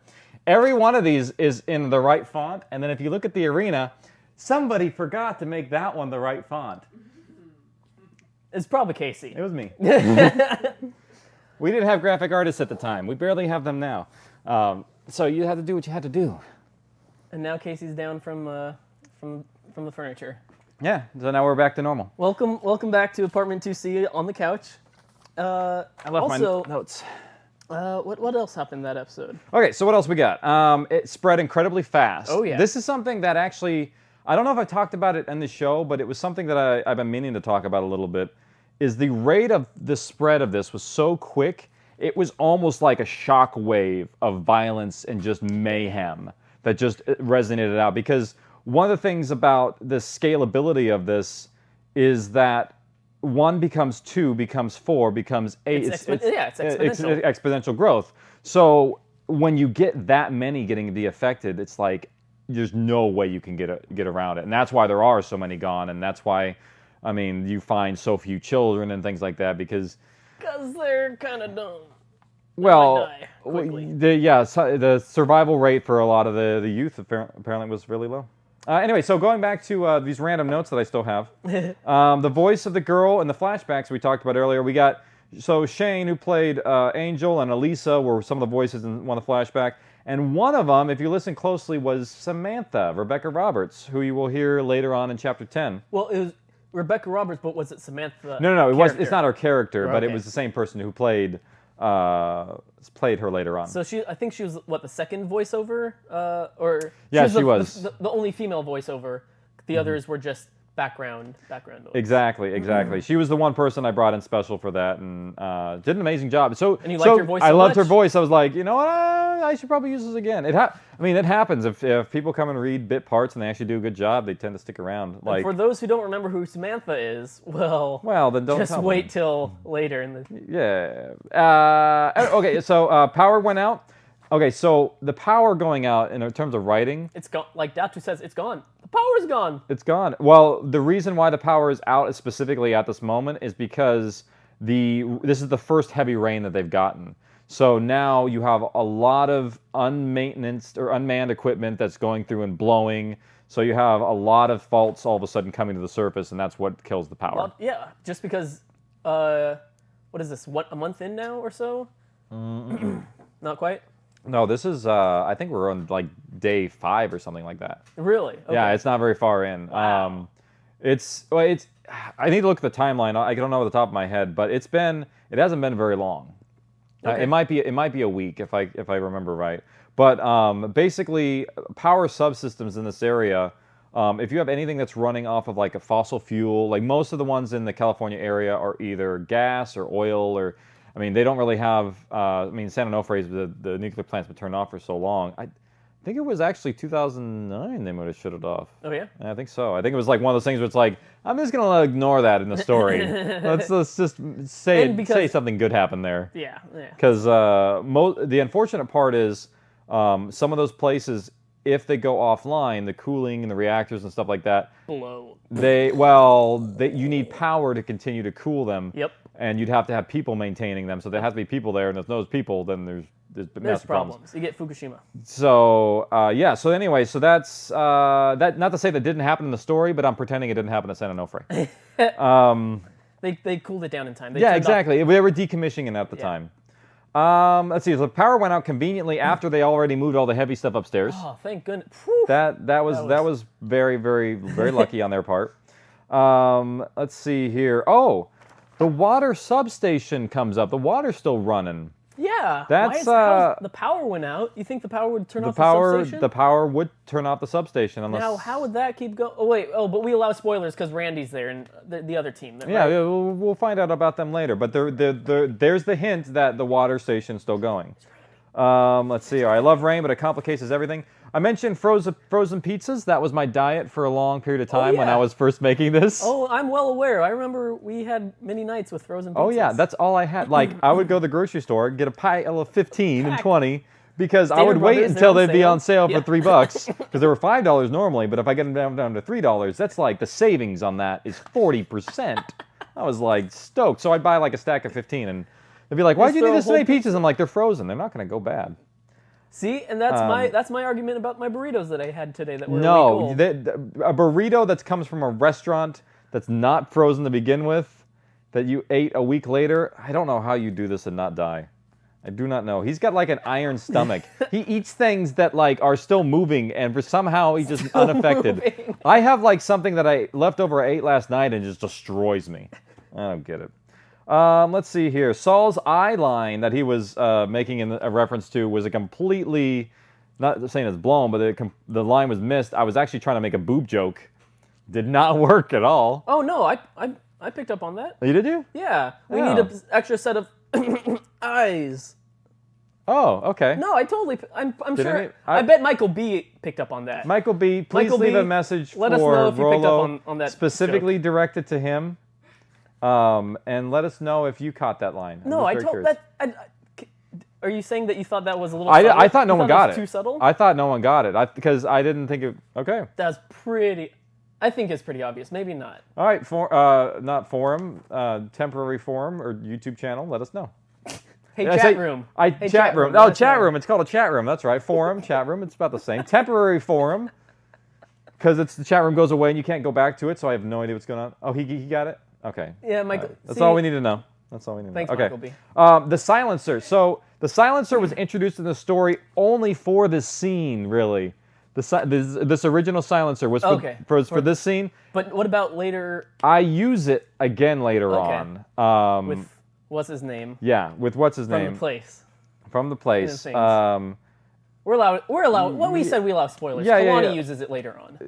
Every one of these is in the right font, and then if you look at the arena, somebody forgot to make that one the right font. It's probably Casey. It was me. We didn't have graphic artists at the time. We barely have them now. So you had to do what you had to do. And now Casey's down from the furniture. Yeah, so now we're back to normal. Welcome back to Apartment2C on the couch. I left my notes. What else happened in that episode? Okay, so what else we got? It spread incredibly fast. Oh, yeah. This is something that actually, I don't know if I talked about it in the show, but it was something that I've been meaning to talk about a little bit, is the rate of the spread of this was so quick, it was almost like a shock wave of violence and just mayhem that just resonated out. Because one of the things about the scalability of this is that 1 becomes 2, becomes 4, becomes 8. It's exponential. It's exponential growth. So when you get that many getting to be affected, it's like there's no way you can get around it. And that's why there are so many gone, and that's why, I mean, you find so few children and things like that, because they're kind of dumb. Well, the survival rate for a lot of the youth apparently was really low. Anyway, so going back to these random notes that I still have. The voice of the girl in the flashbacks we talked about earlier, we got, so Shane, who played Angel, and Elisa were some of the voices in one of the flashbacks. And one of them, if you listen closely, was Samantha, Rebecca Roberts, who you will hear later on in Chapter 10. Well, it was Rebecca Roberts, but was it Samantha? No, it's not her character, but it was the same person who played her later on. So I think she was the second voiceover, or she was the only female voiceover. The others were just background noise. Exactly. She was the one person I brought in special for that, and did an amazing job. And you liked her voice so I loved much? her voice. I was like, you know what? I should probably use this again. It happens if people come and read bit parts and they actually do a good job, they tend to stick around. And for those who don't remember who Samantha is, well, then don't just tell wait them. till later in the. Yeah. Okay. So power went out. Okay. So the power going out in terms of writing. It's gone. Like Datu says, it's gone. The power power's gone. It's gone. Well, the reason why the power is out specifically at this moment is because this is the first heavy rain that they've gotten. So now you have a lot of unmanned equipment that's going through and blowing. So you have a lot of faults all of a sudden coming to the surface, and that's what kills the power. Well, yeah, just because, what is this, a month in now or so? Not quite? No, this is, I think we're on like day 5 or something like that. Really? Okay. Yeah, it's not very far in. Wow. I need to look at the timeline. I don't know at the top of my head, but it hasn't been very long. Okay. It might be a week if I remember right. But basically, power subsystems in this area, if you have anything that's running off of like a fossil fuel, like most of the ones in the California area are either gas or oil or, I mean, they don't really have, San Onofre's, the nuclear plant's been turned off for so long. I think it was actually 2009 they might have shut it off. Oh, yeah? I think so. I think it was like one of those things where it's like, I'm just going to ignore that in the story. let's just say something good happened there. Yeah. Because the unfortunate part is some of those places, if they go offline, the cooling and the reactors and stuff like that, blow. You need power to continue to cool them. Yep. And you'd have to have people maintaining them. So there has to be people there, and if there's no people, then there's massive problems. You get Fukushima. So So anyway, so that's that. Not to say that didn't happen in the story, but I'm pretending it didn't happen at San Onofre. They cooled it down in time. Exactly. They were decommissioning it at the time. Let's see. So the power went out conveniently after they already moved all the heavy stuff upstairs. Oh, thank goodness. Whew. That was very, very, very lucky on their part. Let's see here. Oh, the water substation comes up. The water's still running. Yeah. That's the power went out. You think the power would turn off the substation? The power would turn off the substation unless. Now, how would that keep going? Oh wait. Oh, but we allow spoilers because Randy's there and the other team. Right? Yeah, we'll find out about them later. But there's the hint that the water station's still going. Let's see. I love rain, but it complicates everything. I mentioned frozen pizzas. That was my diet for a long period of time when I was first making this. Oh, I'm well aware. I remember we had many nights with frozen pizzas. Oh yeah, that's all I had. Like I would go to the grocery store, get a pile of 15 and 20 because I would wait until they'd be on sale for $3 because they were $5 normally. But if I get them down to $3, that's like the savings on that is 40%. I was like stoked. So I'd buy like a stack of 15 and they'd be like, "Why'd you need this many pizzas?" I'm like, "They're frozen. They're not going to go bad." See, and that's my argument about my burritos that I had today that were really cool. A burrito that comes from a restaurant that's not frozen to begin with, that you ate a week later, I don't know how you do this and not die. I do not know. He's got like an iron stomach. He eats things that like are still moving, and for somehow he's just unaffected. Moving. I have like something that I ate last night and just destroys me. I don't get it. Let's see here. Saul's eye line that he was making a reference to was a completely, not saying it's blown, but the line was missed. I was actually trying to make a boob joke. Did not work at all. Oh no, I picked up on that. You did you? Yeah. We need an extra set of eyes. Oh, okay. No, I'm sure. I bet Michael B picked up on that. Michael B, please leave a message let us know if you picked up on that specifically joke. Directed to him. And let us know if you caught that line. No, I told that. Are you saying that you thought that was a little? I thought no one got it. Too subtle? I thought no one got it because I didn't think it. Okay. That's pretty. I think it's pretty obvious. Maybe not. All right, not forum, temporary forum or YouTube channel. Let us know. Hey, chat room. Chat room. Oh, chat room. It's called a chat room. That's right. Forum, chat room. It's about the same. Temporary forum, because the chat room goes away and you can't go back to it. So I have no idea what's going on. Oh, he got it. Okay. Yeah, Michael. Right. That's all we need to know. That's all we need to know. Thanks, okay. Michael B. The silencer. So the silencer was introduced in the story only for this scene, really. This original silencer was for this scene. But what about later? I use it again later on. With what's his name? Yeah, with what's his name? From the place. From the place. We're allowed. When we said we allow spoilers, Kalani uses it later on.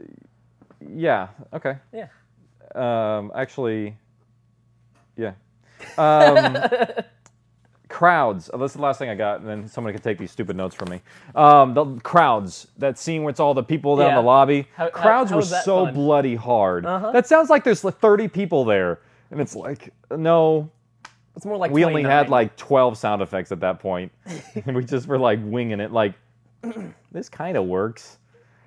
Yeah. Okay. Yeah. Actually, yeah. Crowds. Oh, that's the last thing I got, and then somebody can take these stupid notes from me. The crowds. That scene where it's all the people down in the lobby. Crowds were so fun? Bloody hard. That sounds like there's like 30 people there, and it's like, no. It's more like we only had like 12 sound effects at that point, and we just were like winging it. Like, this kind of works.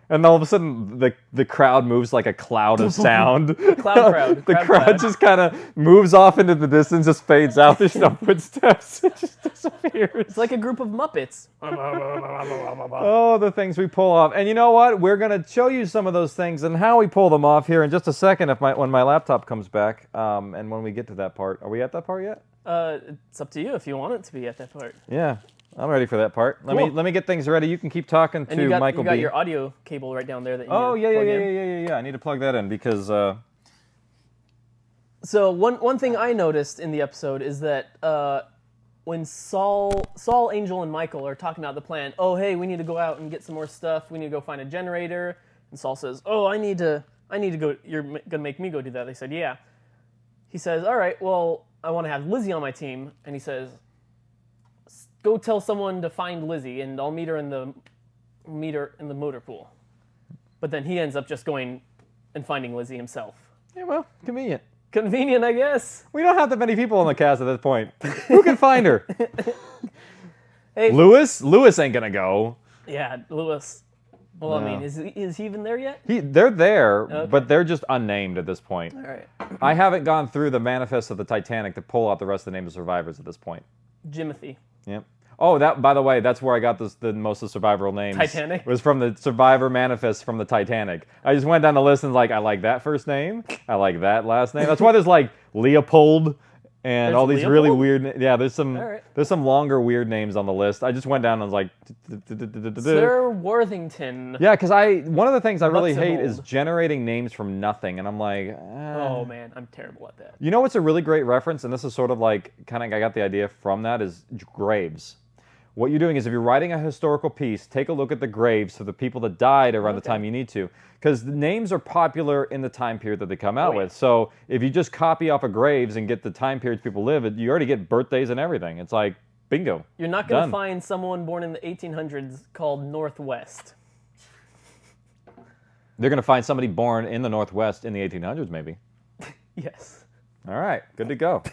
And all of a sudden, the crowd moves like a cloud of sound. Cloud crowd. The crowd just kind of moves off into the distance, just fades out. There's no footsteps. It just disappears. It's like a group of Muppets. Oh, the things we pull off. And you know what? We're going to show you some of those things and how we pull them off here in just a second when my laptop comes back and when we get to that part. Are we at that part yet? It's up to you if you want it to be at that part. Yeah. I'm ready for that part. Cool. Let me get things ready. You can keep talking and to You Michael got B. your audio cable right down there that you Oh, need to plug in. yeah. I need to plug that in because... So one thing I noticed in the episode is that when Saul, Angel, and Michael are talking about the plan, oh, hey, we need to go out and get some more stuff. We need to go find a generator. And Saul says, oh, I need to go. You're going to make me go do that. They said, yeah. He says, all right, well, I want to have Lizzie on my team. And he says... Go tell someone to find Lizzie, and I'll meet her in the motor pool. But then he ends up just going and finding Lizzie himself. Yeah, well, convenient. Convenient, I guess. We don't have that many people on the cast at this point. Who can find her? Hey, Lewis ain't gonna go. Yeah, Lewis. Well, No. I mean, is he even there yet? They're there, Okay. but they're just unnamed at this point. All right. I haven't gone through the manifest of the Titanic to pull out the rest of the names of survivors at this point. Jimothy. Yep. Oh, that, by the way, that's where I got the most of the survivor names. Titanic? It was from the survivor manifest from the Titanic. I just went down the list and I like that first name. I like that last name. That's why there's like Leopold and There's all these Leopold? really weird... Yeah, there's All right. some longer weird names on the list. I just went down and was like... Sir Worthington. Yeah, because one of the things I really hate is Luxembourg. generating names from nothing. And I'm like... Oh, man, I'm terrible at that. You know what's a really great reference? And this is sort of like... I got the idea from that is graves. What you're doing is if you're writing a historical piece, take a look at the graves of the people that died around the time you need to. Because the names are popular in the time period that they come out with. So if you just copy off of graves and get the time periods people live, you already get birthdays and everything. It's like, bingo. You're not going to Done. find someone born in the 1800s called Northwest. They're going to find somebody born in the Northwest in the 1800s, maybe. Yes. All right, good to go.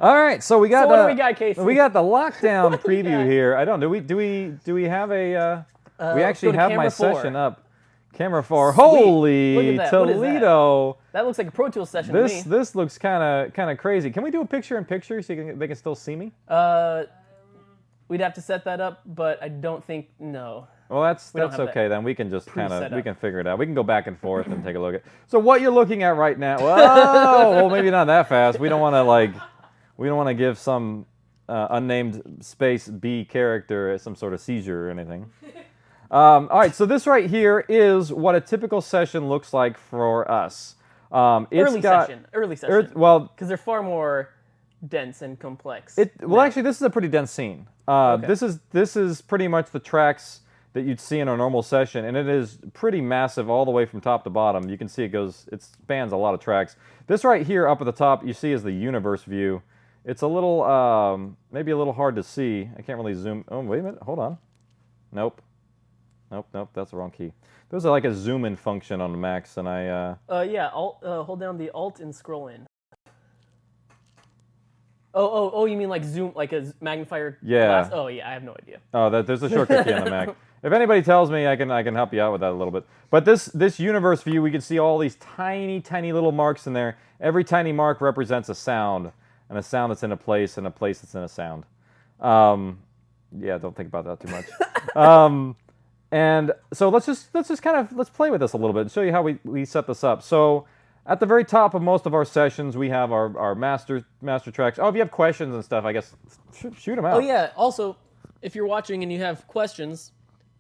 All right, so we got. So what do we got, Casey? We got the lockdown preview here. I don't. Do we have a? We actually have my camera 4. session up. Camera 4. Sweet. Holy Look at that. What is that? Toledo! That looks like a Pro Tools session to me. This looks kind of crazy. Can we do a picture-in-picture so they can still see me? We'd have to set that up, but I don't think no. Well, that's We don't have okay that then. We can just pre-set we up. can figure it out. We can go back and forth and take a look at. So what you're looking at right now? Whoa! Well, maybe not that fast. We don't want to give some unnamed space B character some sort of seizure or anything. All right, so this right here is what a typical session looks like for us. Early session. Well, because they're far more dense and complex. Actually, this is a pretty dense scene. Okay. This is pretty much the tracks that you'd see in a normal session, and it is pretty massive all the way from top to bottom. You can see it spans a lot of tracks. This right here up at the top you see is the universe view. It's a little, maybe a little hard to see. I can't really zoom. Oh, wait a minute. Hold on. Nope, that's the wrong key. There's like a zoom in function on the Macs, and I... Yeah, hold down the Alt and scroll in. Oh, you mean like zoom, like a magnifier glass? Oh, yeah, I have no idea. Oh, there's a shortcut key on the Mac. If anybody tells me, I can help you out with that a little bit. But this universe view, we can see all these tiny, tiny little marks in there. Every tiny mark represents a sound, and a sound that's in a place, and a place that's in a sound. Yeah, don't think about that too much. And so let's play with this a little bit and show you how we set this up. So at the very top of most of our sessions, we have our master tracks. Oh, if you have questions and stuff, I guess shoot them out. Oh yeah. Also, if you're watching and you have questions,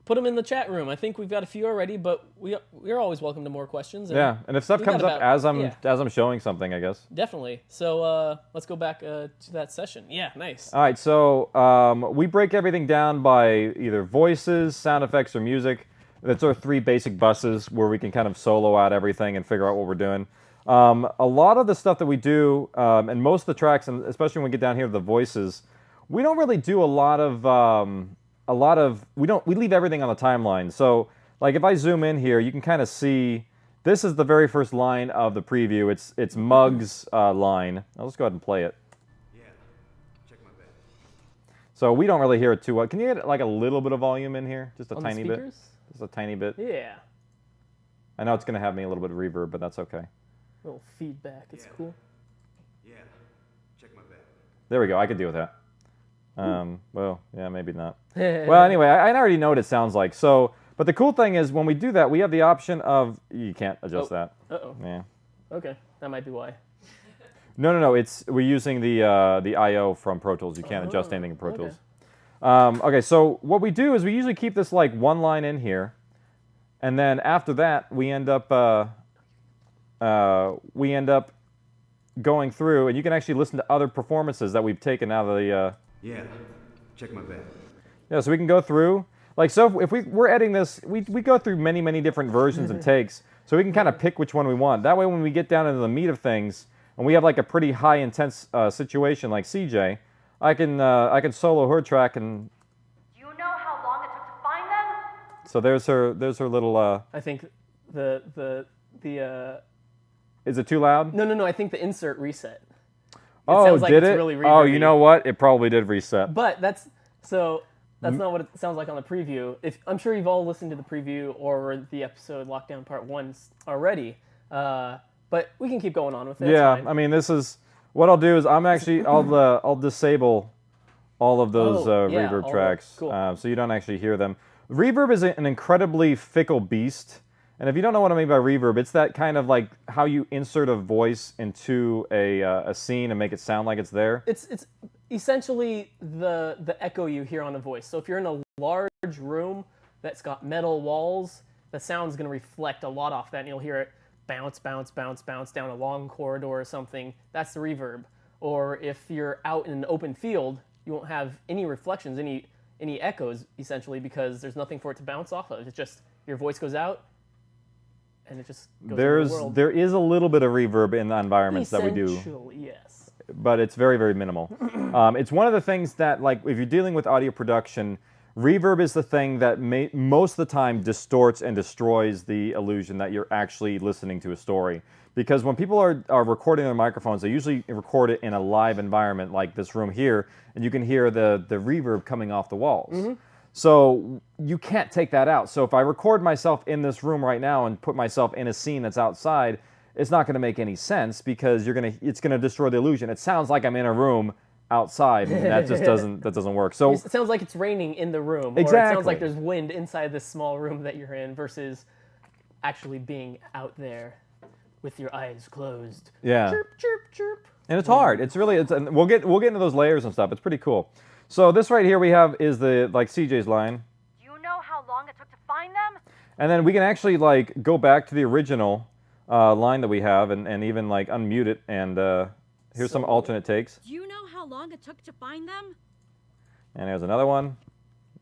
put them in the chat room. I think we've got a few already, but we're always welcome to more questions. Yeah, and if stuff comes up as I'm showing something, I guess. Definitely. So let's go back to that session. Yeah, nice. All right, so we break everything down by either voices, sound effects, or music. That's our 3 basic buses where we can kind of solo out everything and figure out what we're doing. A lot of the stuff that we do, and most of the tracks, and especially when we get down here to the voices, we don't really do a lot of we leave everything on the timeline. So like if I zoom in here, you can kind of see this is the very first line of the preview. It's Mug's line. I'll just go ahead and play it. Yeah, check my bed. So we don't really hear it too well. Can you get like a little bit of volume in here, just a On tiny the bit? speakers? Just a tiny bit. Yeah. I know it's going to have me a little bit of reverb, but that's okay. A little feedback. It's cool. Yeah. Check my bag. There we go. I could deal with that. Well, yeah, maybe not. Well, anyway, I already know what it sounds like. So, but the cool thing is when we do that, we have the option of you can't adjust that. Uh-oh. Yeah. Okay, that might be why. No. We're using the I/O from Pro Tools. You can't adjust anything in Pro Tools. Okay, so what we do is we usually keep this like one line in here, and then after that we end up going through, and you can actually listen to other performances that we've taken out of the. Yeah. Check my bag. Yeah, so we can go through. Like, so if we're editing this, we go through many different versions and takes, so we can kind of pick which one we want. That way, when we get down into the meat of things, and we have like a pretty high intense situation like CJ, I can solo her track and. Do you know how long it took to find them? So there's her little. I think the. Is it too loud? No. I think the insert reset. Oh, sounds like did it's it? really Oh, you reverby. know what? It probably did reset. But that's not what it sounds like on the preview. I'm sure you've all listened to the preview or the episode Lockdown Part 1 already. But we can keep going on with it. Yeah, It's fine. I mean, this is what I'll do is I'll disable all of those reverb tracks, cool. so you don't actually hear them. Reverb is an incredibly fickle beast, and if you don't know what I mean by reverb, it's that kind of like how you insert a voice into a scene and make it sound like it's there. It's essentially the echo you hear on a voice. So if you're in a large room that's got metal walls, the sound's going to reflect a lot off that, and you'll hear it bounce down a long corridor or something. That's the reverb. Or if you're out in an open field, you won't have any reflections, any echoes, essentially, because there's nothing for it to bounce off of. It's just your voice goes out, and it just goes into the world. There is a little bit of reverb in the environments that we do. Essentially, yes. But it's very minimal. It's one of the things that, like, if you're dealing with audio production, reverb is the thing that most of the time distorts and destroys the illusion that you're actually listening to a story. Because when people are recording their microphones, they usually record it in a live environment like this room here, and you can hear the reverb coming off the walls. Mm-hmm. So you can't take that out. So if I record myself in this room right now and put myself in a scene that's outside, it's not going to make any sense because it's going to destroy the illusion. It sounds like I'm in a room outside, and that just doesn't work. So it sounds like it's raining in the room, exactly. Or it sounds like there's wind inside this small room that you're in versus actually being out there with your eyes closed. Yeah. Chirp. And it's hard. We'll get into those layers and stuff. It's pretty cool. So this right here we have is like CJ's line. Do you know how long it took to find them? And then we can actually like go back to the original line that we have and even like unmute it and here's some alternate takes. Do you know how long it took to find them? And there's another one.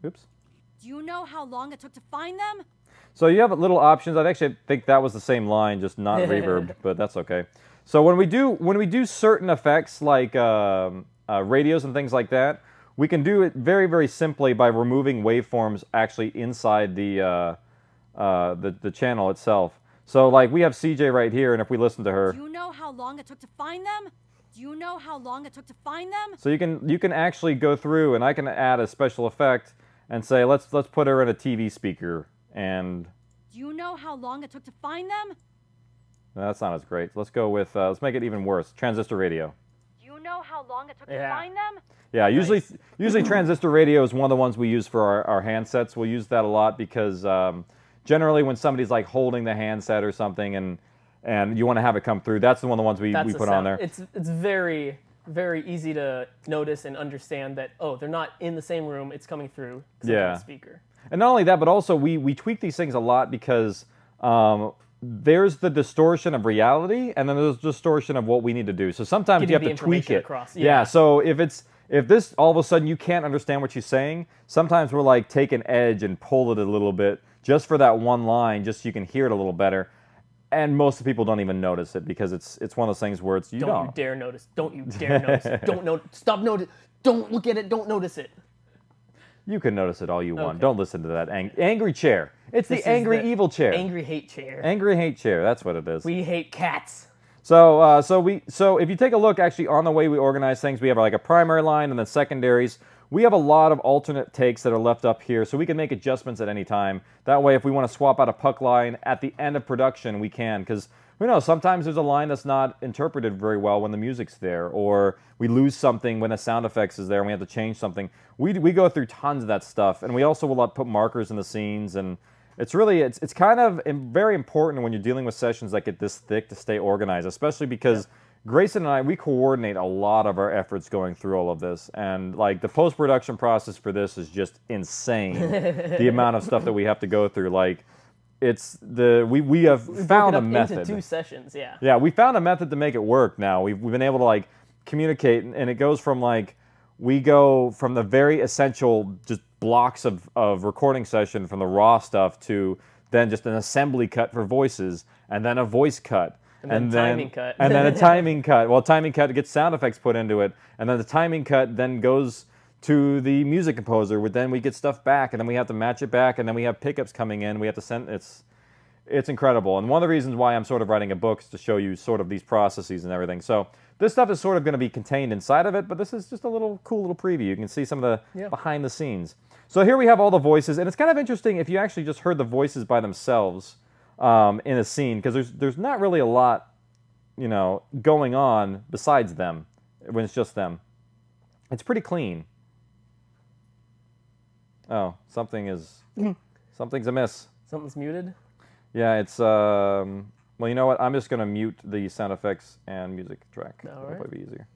Oops. Do you know how long it took to find them? So you have little options. I actually think that was the same line, just not reverbed, but that's okay. So when we do certain effects like radios and things like that, we can do it very simply by removing waveforms actually inside the channel itself. So like we have CJ right here, and if we listen to her, Do you know how long it took to find them? Do you know how long it took to find them? so you can actually go through, and I can add a special effect and say let's put her in a TV speaker, and Do you know how long it took to find them? no, that's not as great. Let's go with let's make it even worse. Transistor radio. Do you know how long it took to Yeah. find them? Yeah, usually transistor radio is one of the ones we use for our handsets. We'll use that a lot because generally when somebody's like holding the handset or something and you want to have it come through, that's one of the ones we put on there. It's very easy to notice and understand that they're not in the same room. It's coming through some kind of speaker. And not only that, but also we tweak these things a lot because there's the distortion of reality and then there's distortion of what we need to do. So sometimes you have to tweak it. Across. Yeah. So if this all of a sudden you can't understand what she's saying, sometimes we'll like take an edge and pull it a little bit just for that one line, just so you can hear it a little better. And most of the people don't even notice it because it's one of those things where it's Don't you dare notice. Don't you dare notice. Stop notice. Don't look at it. Don't notice it. You can notice it all you want. Don't listen to that angry chair. It's the angry evil chair. Angry hate chair. Angry hate chair. That's what it is. We hate cats. So if you take a look actually on the way we organize things, we have like a primary line and then secondaries. we have a lot of alternate takes that are left up here, so we can make adjustments at any time. That way, if we want to swap out a puck line at the end of production, we can, because we know sometimes there's a line that's not interpreted very well when the music's there, or we lose something when the sound effects is there and we have to change something. We go through tons of that stuff, and we also will put markers in the scenes, and it's really, it's kind of very important when you're dealing with sessions that get this thick to stay organized, especially because Grayson and I, we coordinate a lot of our efforts going through all of this, and like the post-production process for this is just insane. The amount of stuff that we have to go through, like we have found a method. Into 2 sessions, yeah. Yeah, we found a method to make it work. Now we've been able to like communicate, and it goes from like we go from the very essential just blocks of recording session from the raw stuff to then just an assembly cut for voices, and then a voice cut. And then timing cut. And then a timing cut. Well, timing cut gets sound effects put into it. And then the timing cut then goes to the music composer. Then we get stuff back, and then we have to match it back, and then we have pickups coming in. We have to send... It's incredible. And one of the reasons why I'm sort of writing a book is to show you sort of these processes and everything. So this stuff is sort of going to be contained inside of it, but this is just a cool little preview. You can see some of the behind the scenes. So here we have all the voices, and it's kind of interesting if you actually just heard the voices by themselves in a scene, because there's not really a lot, going on besides them when it's just them. It's pretty clean. Oh, something's amiss. Something's muted? Yeah, it's well, you know what? I'm just gonna mute the sound effects and music track. All That'll right. probably be easier.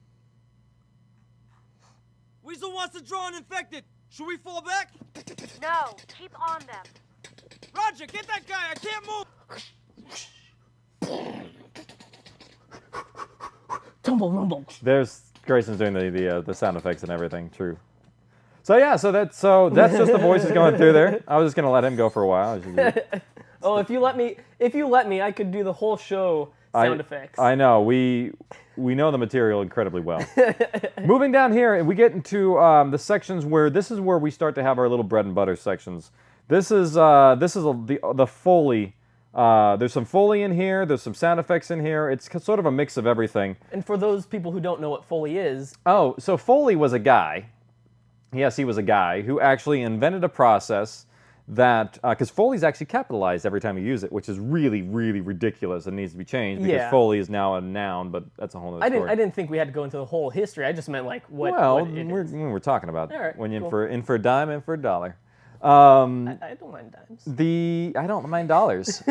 Weasel wants to draw an infected. Should we fall back? No, keep on them. Roger, get that guy. I can't move. Tumble rumble. There's Grayson's doing the sound effects and everything. True. So yeah, so that's just the voices going through there. I was just gonna let him go for a while. Oh, if you let me, I could do the whole show sound effects. I know we know the material incredibly well. Moving down here, we get into the sections where this is where we start to have our little bread and butter sections. This is the Foley. There's some Foley in here. There's some sound effects in here. It's sort of a mix of everything. And for those people who don't know what Foley is, so Foley was a guy. Yes, he was a guy who actually invented a process that, because Foley's actually capitalized every time you use it, which is really, really ridiculous and needs to be changed, because Foley is now a noun, but that's a whole other story. I didn't think we had to go into the whole history. I just meant like what. Well, what it is. we're talking about All right, when you're cool. in for a dime and for a dollar. I don't mind dimes. I don't mind dollars.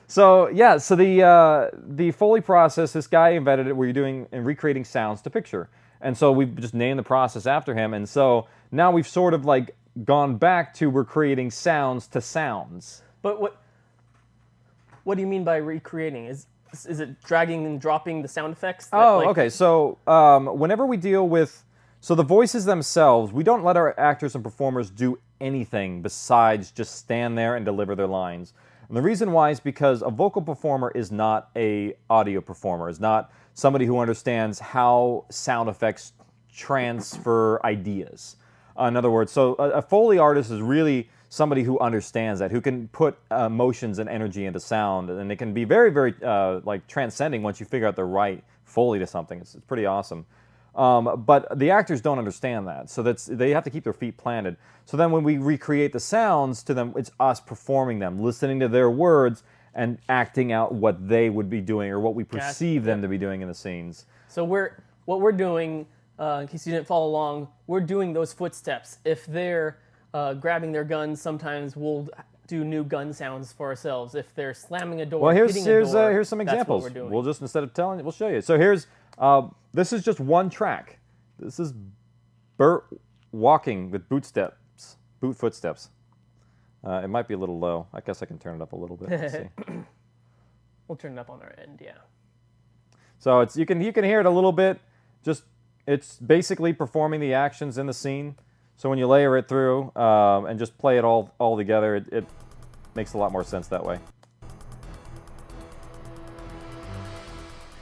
So the Foley process, this guy invented it where you're doing and recreating sounds to picture. And so we've just named the process after him. And so now we've sort of like gone back to we're creating sounds to sounds. But what do you mean by recreating? Is it dragging and dropping the sound effects? Okay. So whenever we deal with the voices themselves, we don't let our actors and performers do anything besides just stand there and deliver their lines. And the reason why is because a vocal performer is not a audio performer, is not somebody who understands how sound effects transfer ideas. In other words, so a Foley artist is really somebody who understands that, who can put emotions and energy into sound, and it can be very, very like transcending once you figure out the right Foley to something. It's pretty awesome. But the actors don't understand that, so they have to keep their feet planted. So then when we recreate the sounds to them, it's us performing them, listening to their words, and acting out what they would be doing or what we perceive them to be doing in the scenes. So what we're doing, in case you didn't follow along, we're doing those footsteps. If they're grabbing their guns, sometimes we'll do new gun sounds for ourselves. If they're slamming a door, hitting a door, here's some examples. That's what we're doing. We'll just, instead of telling you, we'll show you. So here's this is just one track. This is Bert walking with boot footsteps. It might be a little low. I guess I can turn it up a little bit. Let's see. We'll turn it up on our end, yeah. So you can hear it a little bit. Just it's basically performing the actions in the scene. So when you layer it through and just play it all together, it makes a lot more sense that way.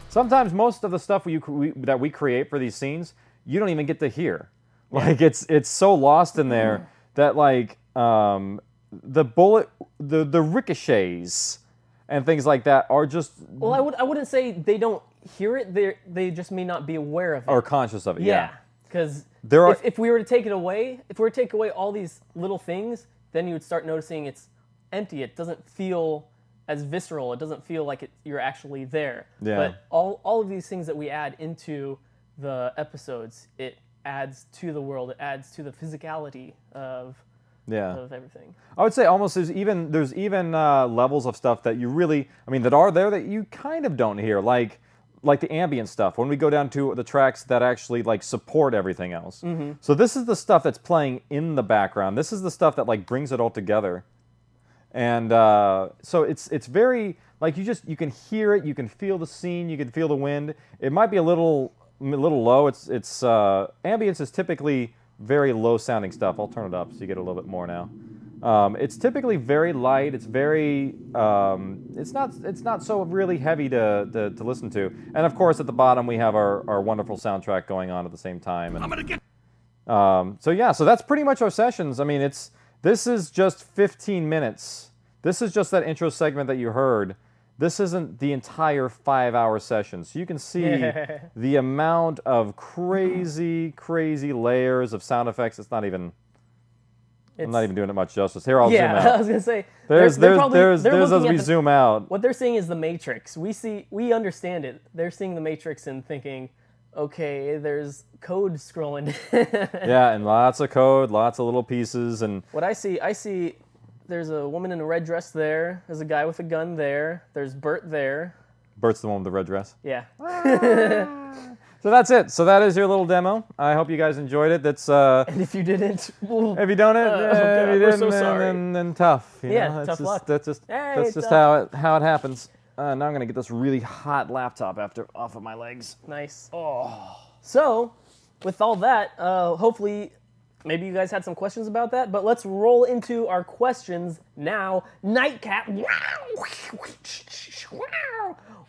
Sometimes most of the stuff that we create for these scenes, you don't even get to hear. Like it's so lost in there that like the ricochets and things like that are just. Well, I wouldn't say they don't hear it. They just may not be aware of it or conscious of it. Yeah. Because There are- if we were to take it away, if we were to take away all these little things, then you would start noticing it's empty. It doesn't feel as visceral. It doesn't feel like you're actually there. Yeah. But all of these things that we add into the episodes, it adds to the world. It adds to the physicality of everything. I would say almost there's even levels of stuff that you really, that are there that you kind of don't hear, like the ambient stuff. When we go down to the tracks that actually like support everything else. Mm-hmm. So this is the stuff that's playing in the background. This is the stuff that like brings it all together. And so it's very like you can hear it, you can feel the scene, you can feel the wind. It might be a little low. It's ambience is typically very low sounding stuff. I'll turn it up so you get a little bit more now. It's typically very light. It's very it's not so really heavy to listen to. And of course at the bottom we have our wonderful soundtrack going on at the same time. And, I'm gonna get. So that's pretty much our sessions. This is just 15 minutes. This is just that intro segment that you heard. This isn't the entire 5-hour session. So you can see the amount of crazy layers of sound effects. I'm not even doing it much justice. Here, I'll zoom out. I was gonna say There's as we the, zoom out. What they're seeing is the Matrix. We understand it. They're seeing the Matrix and thinking, okay, there's code scrolling. Yeah, and lots of code, lots of little pieces, and what I see there's a woman in a red dress there. There's a guy with a gun there. There's Bert there. Bert's the one with the red dress. Yeah. So that's it. So that is your little demo. I hope you guys enjoyed it. That's and if you didn't, if you don't, we're so sorry. Then tough. Yeah, tough luck. That's just how it happens. Now I'm gonna get this really hot laptop off of my legs. Nice. Oh. So, with all that, hopefully, maybe you guys had some questions about that. But let's roll into our questions now. Nightcat.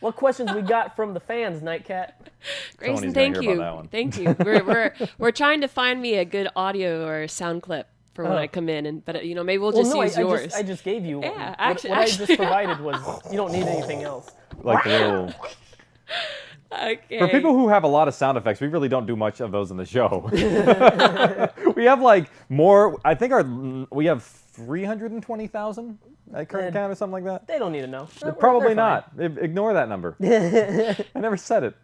What questions we got from the fans, Nightcat? Grayson, thank you. Thank you. We're trying to find me a good audio or sound clip for when I come in, but maybe we'll just use yours. I just gave you one. Yeah, what I just provided was you don't need anything else. Like the little. Okay. For people who have a lot of sound effects, we really don't do much of those in the show. We have like more. I think we have 320,000 at current count or something like that. They don't need to know. Probably not. Ignore that number. I never said it.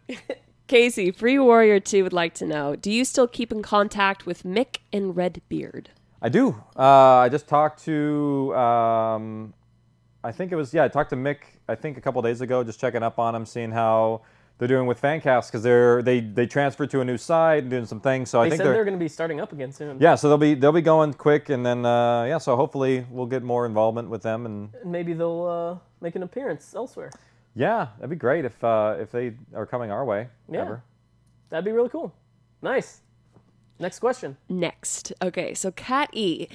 Casey, Free Warrior 2 would like to know, do you still keep in contact with Mick and Redbeard? I do. I just talked to, I talked to Mick, I think a couple days ago, just checking up on him, seeing how they're doing with Fancast, because they transferred to a new site and doing some things. So I think they're going to be starting up again soon. Yeah, so they'll be going quick, and then so hopefully we'll get more involvement with them, and maybe they'll make an appearance elsewhere. Yeah, that'd be great if they are coming our way. Yeah, ever. That'd be really cool. Nice. Next question. Next. Okay, so Kat E.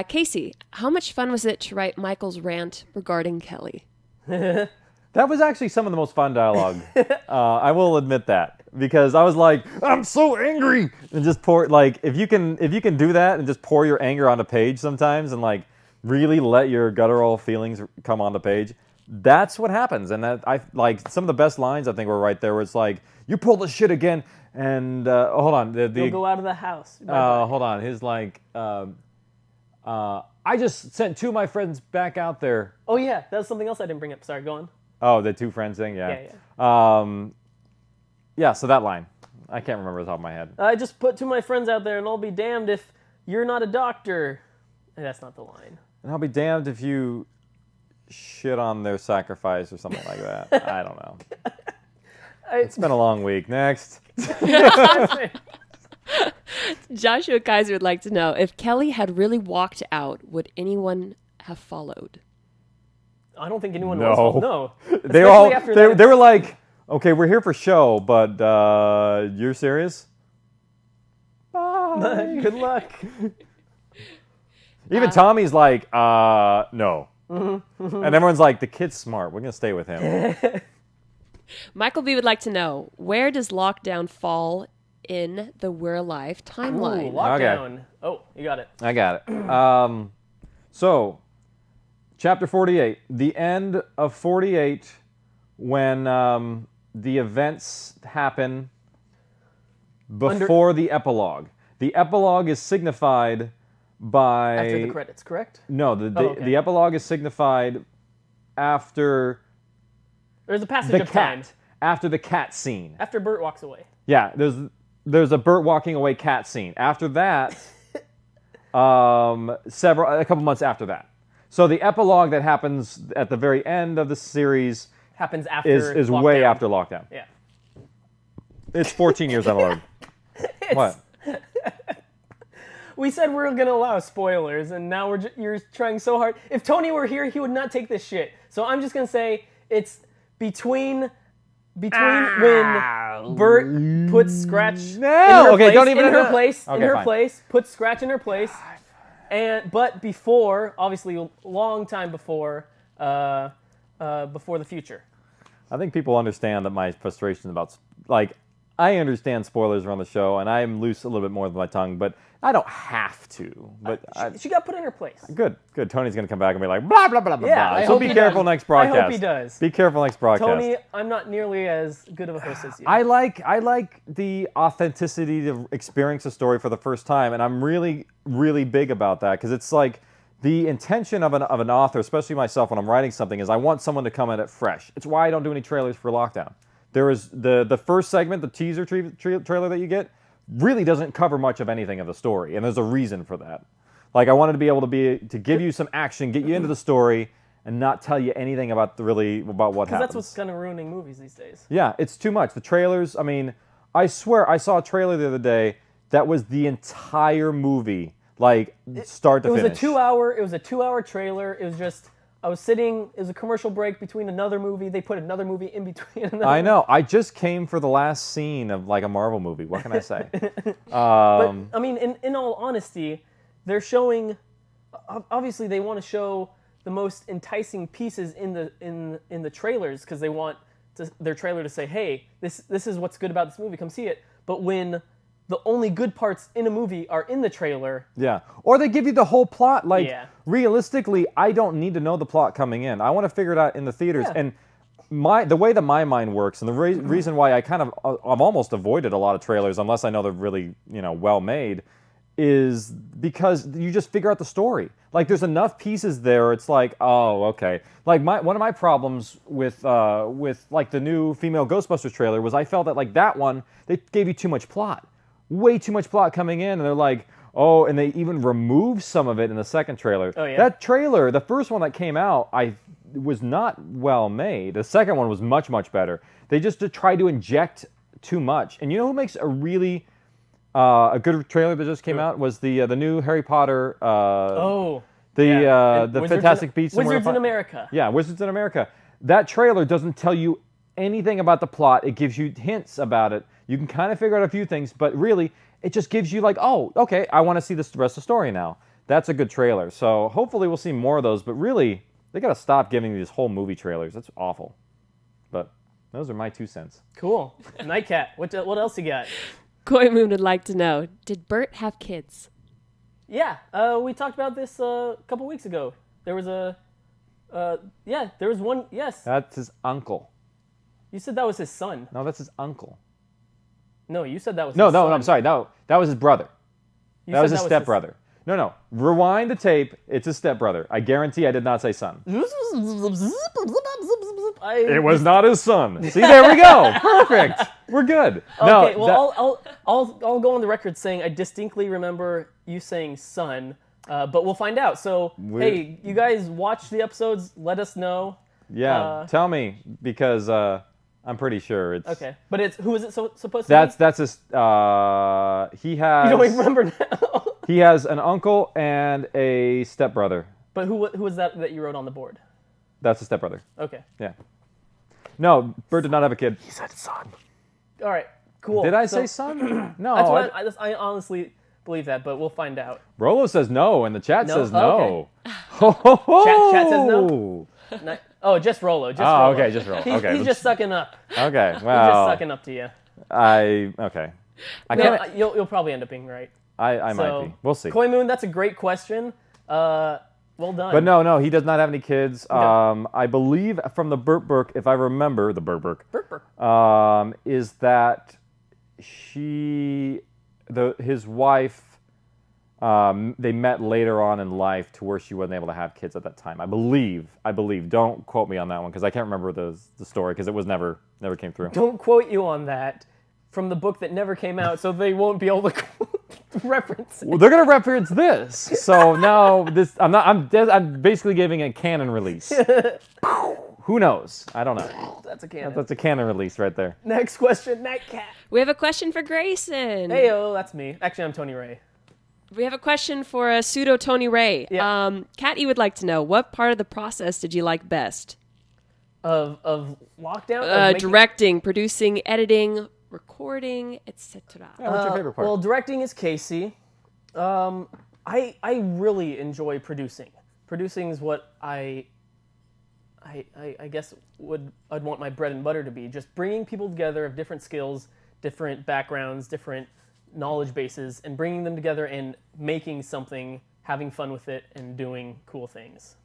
Casey, how much fun was it to write Michael's rant regarding Kelly? That was actually some of the most fun dialogue. I will admit that, because I was like, I'm so angry, and just pour if you can do that and just pour your anger on a page sometimes, and like really let your guttural feelings come on the page. That's what happens, and that I like some of the best lines I think were right there. Where it's like, you pull the shit again, and hold on, you'll go out of the house. Hold on, his like. I just sent 2 of my friends back out there. Oh yeah, that's something else I didn't bring up. Sorry, go on. Oh, the 2 friends thing, yeah. Yeah. So that line, I can't remember off the top of my head. I just put 2 of my friends out there, and I'll be damned if you're not a doctor. That's not the line. And I'll be damned if you shit on their sacrifice or something like that. I don't know. It's been a long week. Next. Joshua Kaiser would like to know, if Kelly had really walked out, would anyone have followed? I don't think anyone was. No. They were like, okay, we're here for show, but you're serious? Bye. Good luck. Even Tommy's like, no. Mm-hmm. And everyone's like, the kid's smart. We're going to stay with him. Michael B. would like to know, where does Lockdown fall in the We're Alive timeline? Ooh, Lockdown. Okay. Oh, you got it. I got it. So, Chapter 48, the end of 48, when the events happen before the epilogue. The epilogue is signified by... After the credits, correct? No, the epilogue is signified after... There's a passage of time. After the cat scene. After Bert walks away. Yeah, there's a Bert walking away cat scene. After that, a couple months after that. So the epilogue that happens at the very end of the series happens after is way after lockdown. Yeah. It's 14 years down the road. What? We said we were going to allow spoilers, and now you're trying so hard. If Tony were here, he would not take this shit. So I'm just going to say it's between when Bert puts Scratch in her place, puts Scratch in her place, but before, obviously, a long time before the future. I think people understand that my frustration about, I understand spoilers are on the show, and I'm loose a little bit more with my tongue, but I don't have to. But she got put in her place. Good. Tony's going to come back and be like, blah, blah, blah, blah, yeah, blah. So be careful next broadcast. I hope he does. Be careful next broadcast. Tony, I'm not nearly as good of a host as you. I like the authenticity to experience a story for the first time, and I'm really, really big about that, because it's like the intention of an author, especially myself when I'm writing something, is I want someone to come at it fresh. It's why I don't do any trailers for Lockdown. There is the first segment, the teaser trailer that you get, really doesn't cover much of anything of the story, and there's a reason for that. I wanted to be able to give you some action, get you into the story, and not tell you anything about what happens. Because that's what's kind of ruining movies these days. Yeah, it's too much. The trailers, I mean, I swear I saw a trailer the other day that was the entire movie, start to finish. It was a 2-hour trailer. It was just... I was sitting, it was a commercial break between another movie. They put another movie in between another I know. I just came for the last scene of a Marvel movie. What can I say? But, I mean, in all honesty, they're showing, obviously they want to show the most enticing pieces in the trailers because they want their trailer to say, hey, this is what's good about this movie, come see it. But when the only good parts in a movie are in the trailer. Yeah. Or they give you the whole plot. Realistically, I don't need to know the plot coming in. I want to figure it out in the theaters. Yeah. And the way that my mind works, and the reason why I've almost avoided a lot of trailers, unless I know they're really, well made, is because you just figure out the story. There's enough pieces there. It's oh, okay. One of my problems with the new female Ghostbusters trailer was I felt that that one, they gave you too much plot. Way too much plot coming in, and they're oh, and they even removed some of it in the second trailer. Oh, yeah? That trailer, the first one that came out, was not well made. The second one was much, much better. They just tried to inject too much. And you know who makes a really a good trailer that just came out was the new Harry Potter. The Fantastic Beasts. Wizards in America. Yeah, Wizards in America. That trailer doesn't tell you anything about the plot. It gives you hints about it. You can kind of figure out a few things, but really, it just gives you oh, okay, I want to see the rest of the story now. That's a good trailer. So hopefully we'll see more of those, but really, they got to stop giving these whole movie trailers. That's awful. But those are my 2 cents. Cool. Nightcat, what else you got? Koi Moon would like to know, did Bert have kids? Yeah, we talked about this a couple weeks ago. There was there was one, yes. That's his uncle. You said that was his son. No, that's his uncle. No, you said that was his son. No, I'm sorry. No, that was his brother. That was his stepbrother. No. Rewind the tape. It's his stepbrother. I guarantee I did not say son. It was not his son. See, there we go. Perfect. We're good. Okay, I'll go on the record saying I distinctly remember you saying son, but we'll find out. So, hey, you guys watch the episodes. Let us know. Yeah, tell me, because I'm pretty sure it's... Okay, but who is it supposed to be? That's his... he has... You don't even remember now? He has an uncle and a stepbrother. But who was that you wrote on the board? That's his stepbrother. Okay. Yeah. No, Bert did not have a kid. He said son. All right, cool. Did I say son? No. That's what I honestly believe that, but we'll find out. Rolo says no, and the chat says no. Okay. Chat says no? Oh, just Rolo. Rolo. Okay, just Rolo. Okay. He's just sucking up. Okay, well. He's just sucking up to you. Okay. You'll probably end up being right. I might be. We'll see. Koi Moon, that's a great question. Well done. But no, he does not have any kids. Okay. I believe from the Burt Burke, if I remember the Burt Burke, is that his wife, they met later on in life to where she wasn't able to have kids at that time. I believe. Don't quote me on that one because I can't remember the story because it was never came through. Don't quote you on that from the book that never came out, so they won't be able to reference it. Well, they're gonna reference this. So now I'm basically giving a canon release. Who knows? I don't know. That's a canon. That's a canon release right there. Next question, Nightcat. We have a question for Grayson. Heyo, that's me. Actually, I'm Tony Rey. We have a question for a pseudo Tony Rey. Yeah. Kat, would like to know, what part of the process did you like best? Of lockdown? Directing, producing, editing, recording, etc. Yeah, what's your favorite part? Well, directing is Casey. I really enjoy producing. Producing is what I guess I'd want my bread and butter to be. Just bringing people together of different skills, different backgrounds, different knowledge bases, and bringing them together and making something, having fun with it, and doing cool things.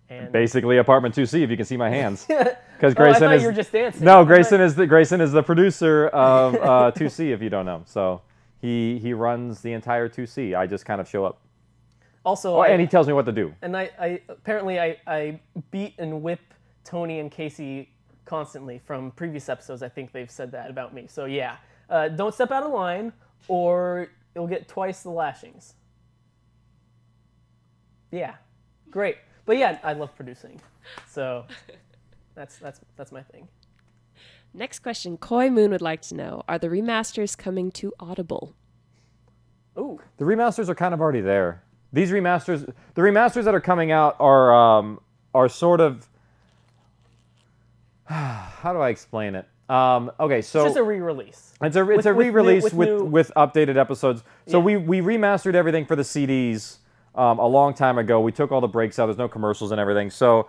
And basically, Apartment2C, if you can see my hands, because Grayson I thought you were just dancing. No, Grayson is the producer of 2C. If you don't know, so he runs the entire 2C. I just kind of show up. Also, and he tells me what to do. And I apparently beat and whip Tony and Casey constantly from previous episodes. I think they've said that about me. So yeah, don't step out of line, or you'll get twice the lashings. Yeah, great. But yeah, I love producing, so that's my thing. Next question, Koi Moon would like to know: are the remasters coming to Audible? Ooh, the remasters are kind of already there. The remasters that are coming out are sort of, how do I explain it? Okay, so it's just a re-release. It's a re-release with updated episodes. So we remastered everything for the CDs a long time ago. We took all the breaks out. There's no commercials and everything. So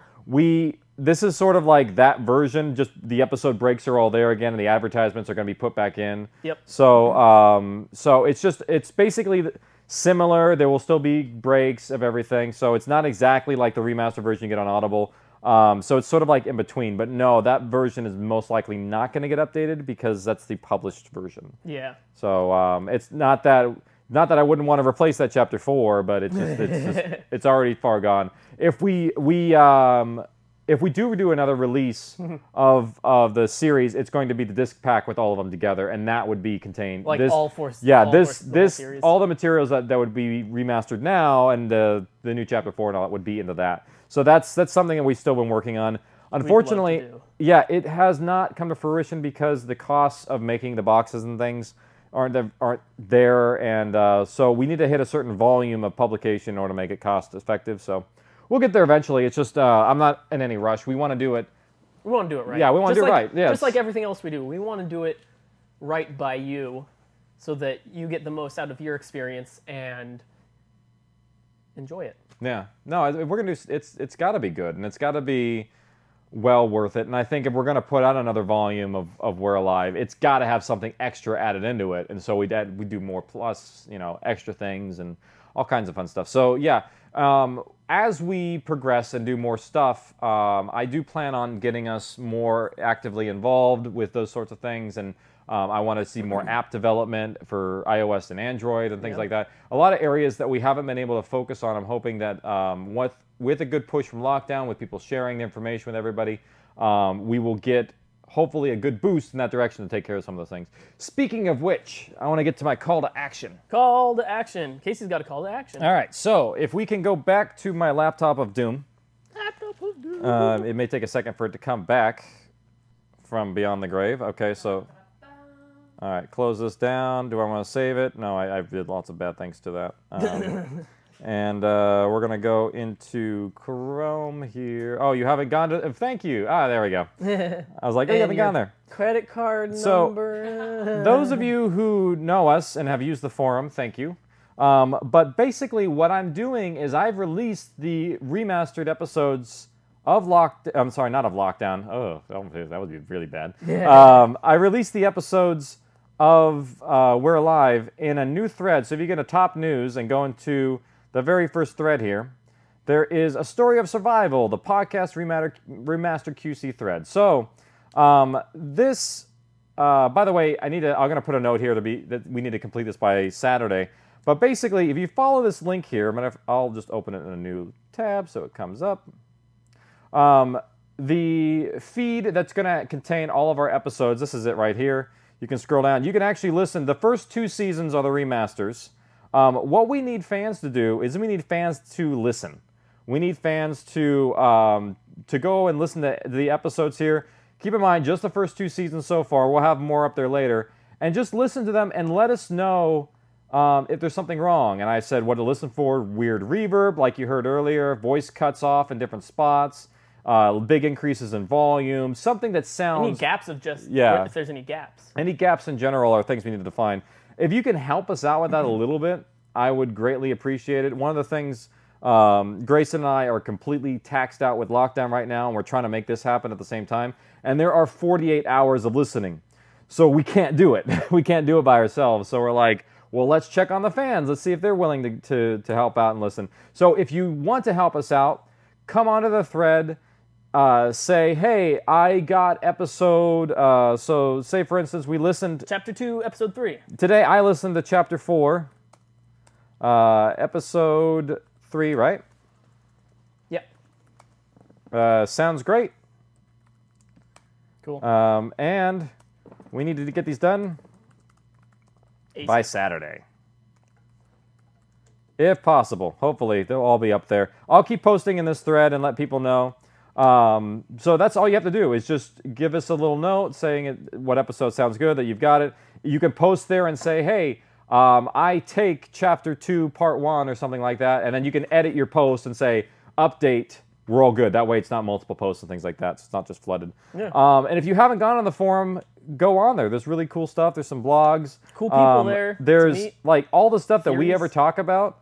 this is sort of like that version. Just the episode breaks are all there again, and the advertisements are going to be put back in. Yep. So it's basically similar. There will still be breaks of everything. So it's not exactly like the remastered version you get on Audible. So it's sort of like in between. But no, that version is most likely not going to get updated because that's the published version. Yeah. So it's not that I wouldn't want to replace that chapter 4, but it's already far gone. If we do another release of the series, it's going to be the disc pack with all of them together, and that would be contained like this, all four. Yeah, all this series. All the materials that would be remastered now, and the new chapter 4 and all that would be into that. So that's something that we've still been working on. Unfortunately, yeah, it has not come to fruition because the costs of making the boxes and things aren't there, and so we need to hit a certain volume of publication in order to make it cost effective. So we'll get there eventually. It's just I'm not in any rush. We want to do it. We want to do it right. Yeah, we want to do it right. Yes. Just like everything else we do, we want to do it right by you, so that you get the most out of your experience and enjoy it. Yeah. No, if we're gonna do it's got to be good, and it's got to be well worth it. And I think if we're going to put out another volume of We're Alive, it's got to have something extra added into it. And so we do more plus, extra things and all kinds of fun stuff. So yeah, as we progress and do more stuff, I do plan on getting us more actively involved with those sorts of things. And I want to see more app development for iOS and Android and things like that. A lot of areas that we haven't been able to focus on. I'm hoping that with a good push from lockdown, with people sharing the information with everybody, we will get hopefully a good boost in that direction to take care of some of those things. Speaking of which, I want to get to my call to action. Call to action. Casey's got a call to action. All right, so if we can go back to my laptop of doom. It may take a second for it to come back from beyond the grave. Okay, so... All right, close this down. Do I want to save it? No, I did lots of bad things to that. And we're going to go into Chrome here. Oh, you haven't gone to... Thank you. There we go. I was like, oh, you haven't gone there. Credit card number. So, those of you who know us and have used the forum, thank you. But basically, what I'm doing is I've released the remastered episodes of I'm sorry, not of Lockdown. Oh, that would be really bad. Yeah. I released the episodes of We're Alive in a new thread. So if you get to top news and go into the very first thread here, there is a story of survival, the podcast remastered QC thread. So this by the way, I'm going to put a note here that we need to complete this by Saturday. But basically, if you follow this link here, I'll just open it in a new tab so it comes up. The feed that's going to contain all of our episodes, this is it right here. You can scroll down. You can actually listen. The first 2 seasons are the remasters. What we need fans to do is we need fans to listen. We need fans to go and listen to the episodes here. Keep in mind, just the first 2 seasons so far. We'll have more up there later. And just listen to them and let us know if there's something wrong. And I said what to listen for. Weird reverb, like you heard earlier. Voice cuts off in different spots. Big increases in volume. Something that sounds... Any gaps of just... Yeah. If there's any gaps. Any gaps in general are things we need to define. If you can help us out with that a little bit, I would greatly appreciate it. One of the things... Grayson and I are completely taxed out with lockdown right now, and we're trying to make this happen at the same time. And there are 48 hours of listening. So we can't do it. We can't do it by ourselves. So we're like, well, let's check on the fans. Let's see if they're willing to help out and listen. So if you want to help us out, come onto the thread. Say, hey, I got episode... so say, for instance, we listened... Chapter 2, Episode 3. Today, I listened to Chapter 4, Episode 3, right? Yep. Sounds great. Cool. And we need to get these done by Saturday. If possible. Hopefully, they'll all be up there. I'll keep posting in this thread and let people know. So that's all you have to do is just give us a little note saying what episode sounds good, that you've got it. You can post there and say, hey, I take Chapter 2, Part 1 or something like that, and then you can edit your post and say, update, we're all good. That way it's not multiple posts and things like that, so it's not just flooded. Yeah. And if you haven't gone on the forum, go on there. There's really cool stuff. There's some blogs. Cool people there. There's like all the stuff that we Theories. ever talk about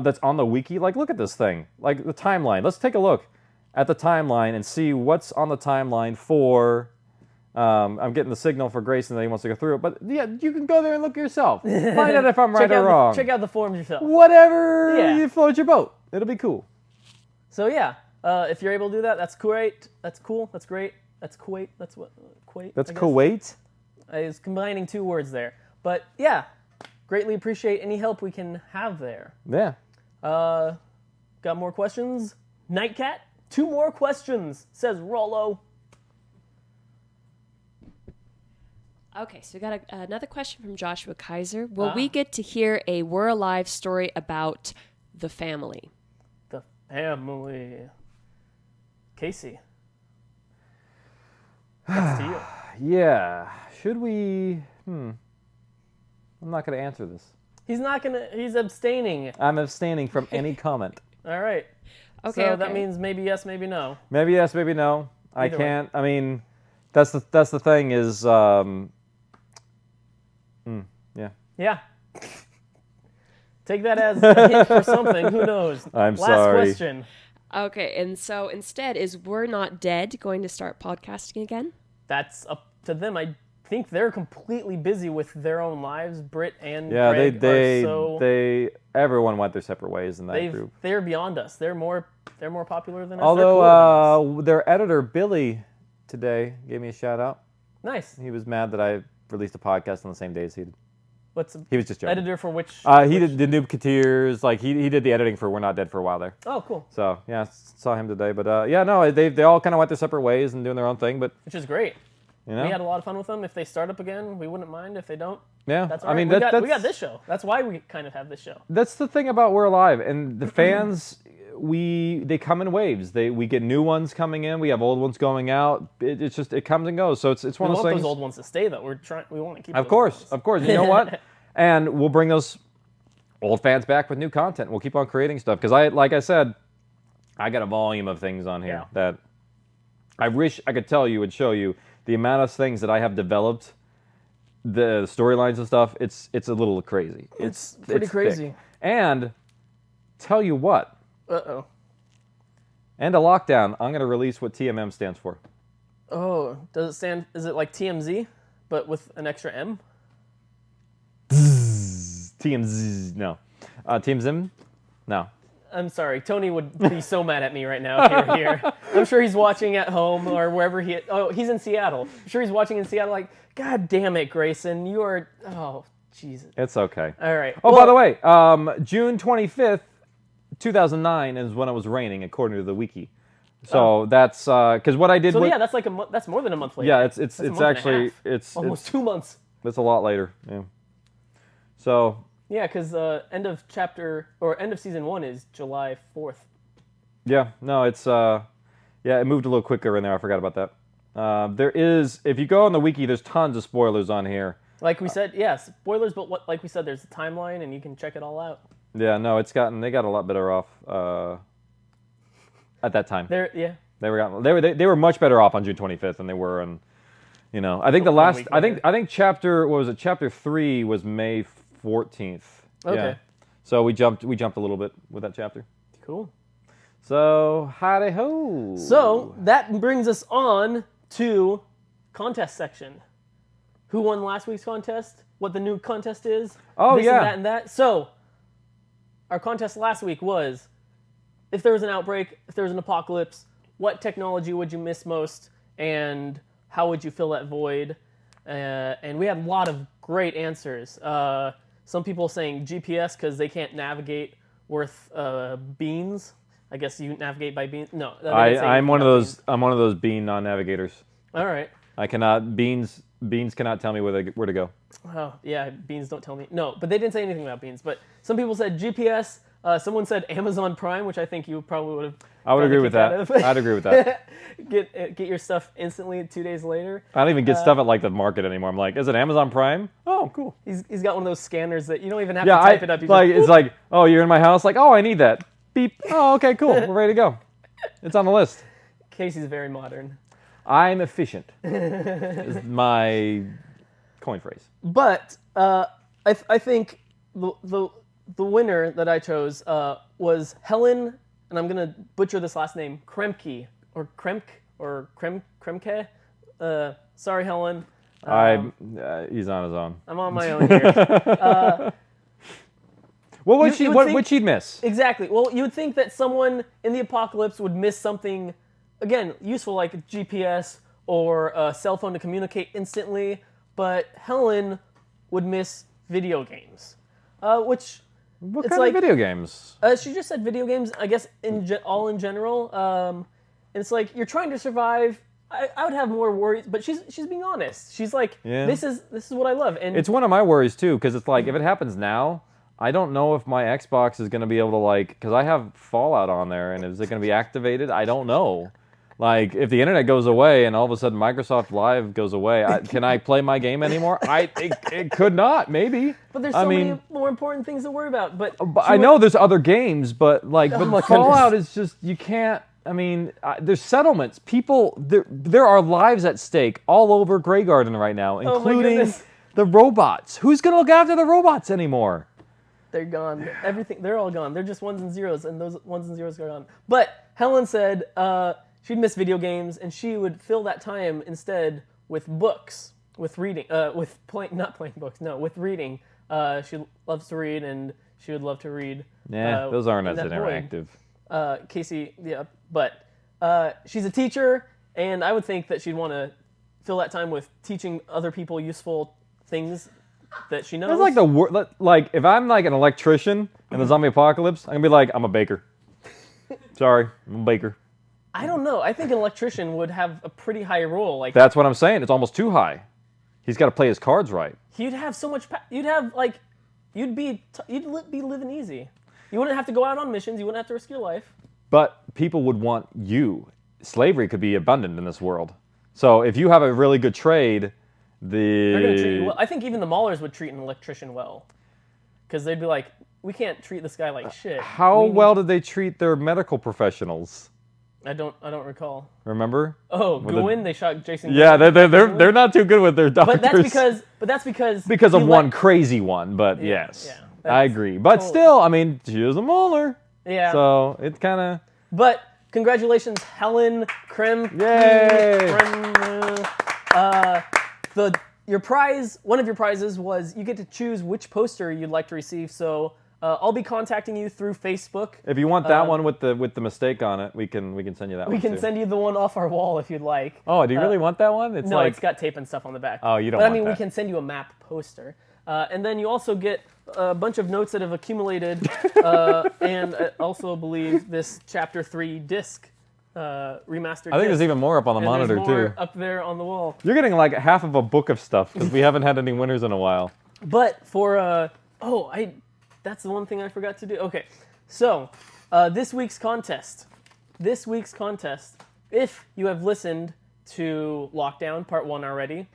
that's on the wiki. Like, look at this thing. Like the timeline. Let's take a look at the timeline and see what's on the timeline for... I'm getting the signal for Grayson that he wants to go through it, but yeah, you can go there and look yourself. Find out if I'm right or wrong. Check out the forums yourself. Whatever you float your boat. It'll be cool. So yeah, if you're able to do that, that's great. That's cool. That's great. That's Kuwait. That's what? Kuwait. That's I guess. Kuwait? I was combining 2 words there. But yeah, greatly appreciate any help we can have there. Yeah. Got more questions? Nightcat? 2 more questions, says Rollo. Okay, so we got another question from Joshua Kaiser. Will we get to hear a We're Alive story about the family? The family. Casey. That's to you. Yeah. Should we... I'm not going to answer this. He's abstaining. I'm abstaining from any comment. All right. Okay, so that means maybe yes, maybe no. Maybe yes, maybe no. I Either can't. I mean, that's the thing is... yeah. Yeah. Take that as a hint for something. Who knows? I'm Last sorry. question. Okay, and so instead, is We're Not Dead going to start podcasting again? That's up to them. I think they're completely busy with their own lives. Britt and Yeah, Greg they everyone went their separate ways in that group. They're beyond us. They're more popular than us. Although their editor Billy today gave me a shout out. Nice. He was mad that I released a podcast on the same day as he did. He was just joking. Editor for which? He did the Noobketeers. Like he did the editing for We're Not Dead for a while there. Oh, cool. So yeah, saw him today. But yeah, no, they all kind of went their separate ways and doing their own thing. But which is great. You know? We had a lot of fun with them. If they start up again, we wouldn't mind. If they don't, yeah, that's all right. We got this show. That's why we kind of have this show. That's the thing about We're Alive, and the fans. They come in waves. We get new ones coming in. We have old ones going out. It comes and goes. So it's one of those things. We want those old ones to stay though. We want to keep. Of course. You know what? And we'll bring those old fans back with new content. We'll keep on creating stuff because like I said, I got a volume of things on here that I wish I could tell you and show you the amount of things that I have developed. The storylines and stuff. It's a little crazy. It's pretty crazy. Thick. And tell you what. Uh-oh. And a lockdown. I'm going to release what TMM stands for. Oh, is it like TMZ, but with an extra M? TMZ, no. TMZM? No. I'm sorry. Tony would be so mad at me right now if he were here. I'm sure he's watching at home or wherever he's in Seattle. I'm sure he's watching in Seattle like, God damn it, Grayson. You are... Oh, Jesus. It's okay. All right. Oh, by the way, June 25th, 2009 is when it was raining, according to the wiki. So that's because what I did. So yeah, that's like that's more than a month later. Yeah, it's actually it's almost 2 months. It's a lot later. Yeah. So. Yeah, because end of season 1 is July 4th. Yeah. No, it's it moved a little quicker in there. I forgot about that. There is, if you go on the wiki, there's tons of spoilers on here. Like we said, yes, spoilers. But like we said, there's a timeline, and you can check it all out. Yeah. No, they got a lot better off. At that time, they were much better off on June 25th than they were on, I think the last I think chapter 3 was May 14th. Okay. Yeah. So we jumped a little bit with that chapter. Cool. So howdy ho. So that brings us on to contest section. Who won last week's contest? What the new contest is? Oh this yeah. And that and that. So our contest last week was, if there was an outbreak, if there was an apocalypse, what technology would you miss most, and how would you fill that void? And we had a lot of great answers. Some people saying GPS because they can't navigate worth beans. I guess you navigate by beans. No, I'm one of those. I'm one of those bean non-navigators. All right. I cannot beans cannot tell me where to go. Oh yeah, beans don't tell me. No, but they didn't say anything about beans. But some people said GPS. Someone said Amazon Prime, which I think you probably would have. I would agree with that. I'd agree with that. Get your stuff instantly 2 days later. I don't even get stuff at like the market anymore. I'm like, is it Amazon Prime? Oh, cool. He's got one of those scanners that you don't even have to type it up. You like just, it's like, oh, you're in my house. Like, oh, I need that. Beep. Oh, okay, cool. We're ready to go. It's on the list. Casey's very modern. I'm efficient. Is my coin phrase. But I think the winner that I chose was Helen, and I'm gonna butcher this last name, Kremke or Kremke. Sorry, Helen. He's on his own. I'm on my own here. What would she miss? Exactly. Well, you would think that someone in the apocalypse would miss something, again, useful like a GPS or a cell phone to communicate instantly, but Helen would miss video games, which... What kind of video games? She just said video games, I guess, all in general. And it's like, you're trying to survive. I would have more worries, but she's being honest. She's like, this is what I love. And it's one of my worries, too, because it's like, if it happens now, I don't know if my Xbox is going to be able to, because I have Fallout on there, and is it going to be activated? I don't know. Like, if the internet goes away and all of a sudden Microsoft Live goes away, can I play my game anymore? It could not, maybe. But there's so many more important things to worry about. But I know there's other games, but Fallout is just, you can't, there's settlements. People, there are lives at stake all over Grey Garden right now, including the robots. Who's going to look after the robots anymore? They're gone. They're all gone. They're just ones and zeros, and those ones and zeros are gone. But Helen said she'd miss video games, and she would fill that time instead with books, with reading, with reading. She loves to read, and she would love to read. Yeah, those aren't as interactive. Casey, yeah, but she's a teacher, and I would think that she'd want to fill that time with teaching other people useful things that she knows. It's like if I'm like an electrician in the zombie apocalypse, I'm gonna be like, I'm a baker. Sorry, I'm a baker. I don't know. I think an electrician would have a pretty high role. Like that's what I'm saying. It's almost too high. He's got to play his cards right. He'd have so much. You'd be living easy. You wouldn't have to go out on missions. You wouldn't have to risk your life. But people would want you. Slavery could be abundant in this world. So if you have a really good trade, they're going to treat you well. I think even the Maulers would treat an electrician well, because they'd be like, we can't treat this guy like shit. How well did they treat their medical professionals? I don't recall. Remember? Oh, Gwyn, they shot Jason. Yeah, they're not too good with their doctors. But that's because of one crazy one. But yes, I agree. But still, she is a Mauler. Yeah. So it's kind of. But congratulations, Helen Krem. Yay! Your prize, one of your prizes was you get to choose which poster you'd like to receive. So I'll be contacting you through Facebook. If you want that one with the mistake on it, we can send you that one. We can send you the one off our wall if you'd like. Oh, do you really want that one? No, it's got tape and stuff on the back. Oh, you don't But want we that. can send you a map poster. And then you also get a bunch of notes that have accumulated, and I also believe this Chapter 3 disc, remastered I think disc. there's even more up on the monitor, there's more too. up there on the wall. You're getting like half of a book of stuff because we haven't had any winners in a while. But for, that's the one thing I forgot to do. Okay, so this week's contest, if you have listened to Lockdown Part 1 already,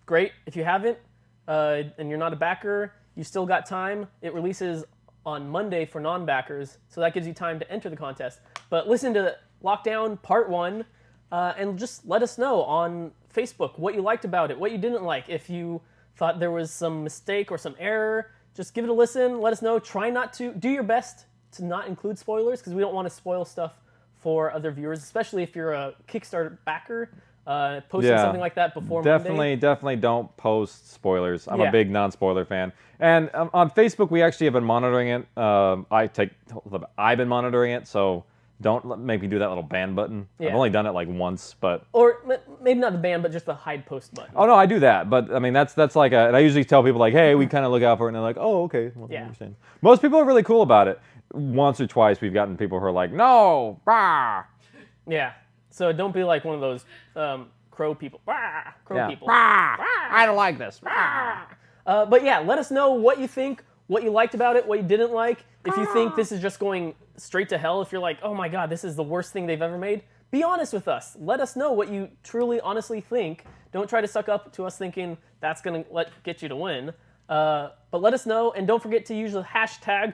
great. If you haven't, and you're not a backer, you still got time. It releases on Monday for non-backers, so that gives you time to enter the contest. But listen to Lockdown Part 1, and just let us know on Facebook what you liked about it, what you didn't like. If you thought there was some mistake or some error, just give it a listen, let us know. Try not to, do your best to not include spoilers, because we don't want to spoil stuff for other viewers, especially if you're a Kickstarter backer. Posting something like that before Monday. Definitely don't post spoilers. I'm a big non-spoiler fan. And on Facebook, we actually have been monitoring it. I've been monitoring it, so don't make me do that little ban button. Yeah. I've only done it like once, but... Or maybe not the ban, but just the hide post button. Oh, no, I do that. But, I mean, that's like and I usually tell people, like, hey, we kind of look out for it, and they're like, oh, okay. Well, I understand. Most people are really cool about it. Once or twice, we've gotten people who are like, no, rah. Yeah. So don't be like one of those crow people. Crow people. I don't like this. But yeah, let us know what you think, what you liked about it, what you didn't like. If you think this is just going straight to hell, if you're like, oh my god, this is the worst thing they've ever made, be honest with us. Let us know what you truly, honestly think. Don't try to suck up to us thinking that's going to get you to win. But let us know, and don't forget to use the hashtag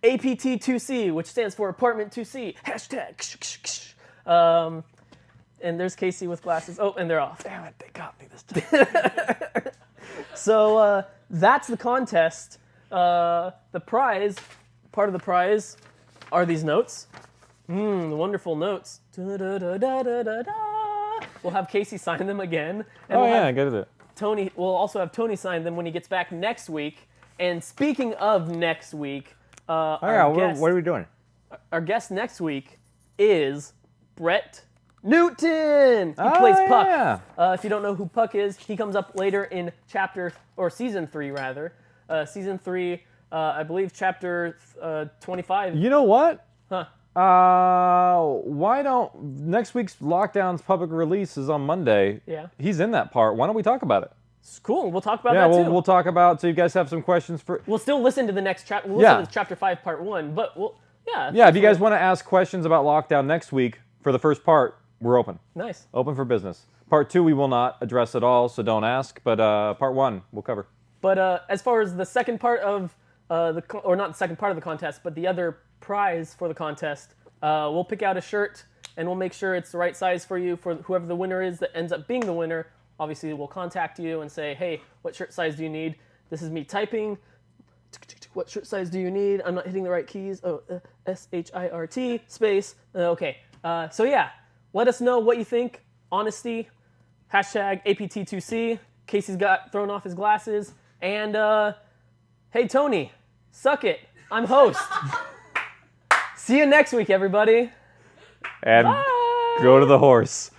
APT2C, which stands for Apartment2C. Hashtag. And there's KC with glasses. Oh, and they're off. Damn it, they got me this time. So that's the contest. The prize, part of the prize, are these notes. Wonderful notes. We'll have Casey sign them again. And I get it. We'll also have Tony sign them when he gets back next week. And speaking of next week, what are we doing? Our guest next week is Brett Newton. He plays Puck. Yeah. If you don't know who Puck is, he comes up later in season 3 rather. Season 3, I believe chapter 25. You know what? Huh? Why don't next week's Lockdown's public release is on Monday? Yeah. He's in that part. Why don't we talk about it? It's cool. We'll talk about that too. Yeah, we'll talk about. So you guys have some questions for? We'll still listen to the next chapter. We'll listen to chapter 5, part 1. But if you guys want to ask questions about Lockdown next week for the first part, we're open. Nice. Open for business. Part 2 we will not address at all, so don't ask. But part 1 we'll cover. But as far as the second part of not the second part of the contest, but the other prize for the contest, we'll pick out a shirt and we'll make sure it's the right size for you, for whoever the winner is that ends up being the winner. Obviously, we'll contact you and say, hey, what shirt size do you need? This is me typing. What shirt size do you need? I'm not hitting the right keys. SHIRT space. Okay. So yeah, let us know what you think. Honesty. Hashtag APT2C. Casey's got thrown off his glasses. And hey, Tony, suck it. I'm host. See you next week, everybody. And Bye. go to the horse.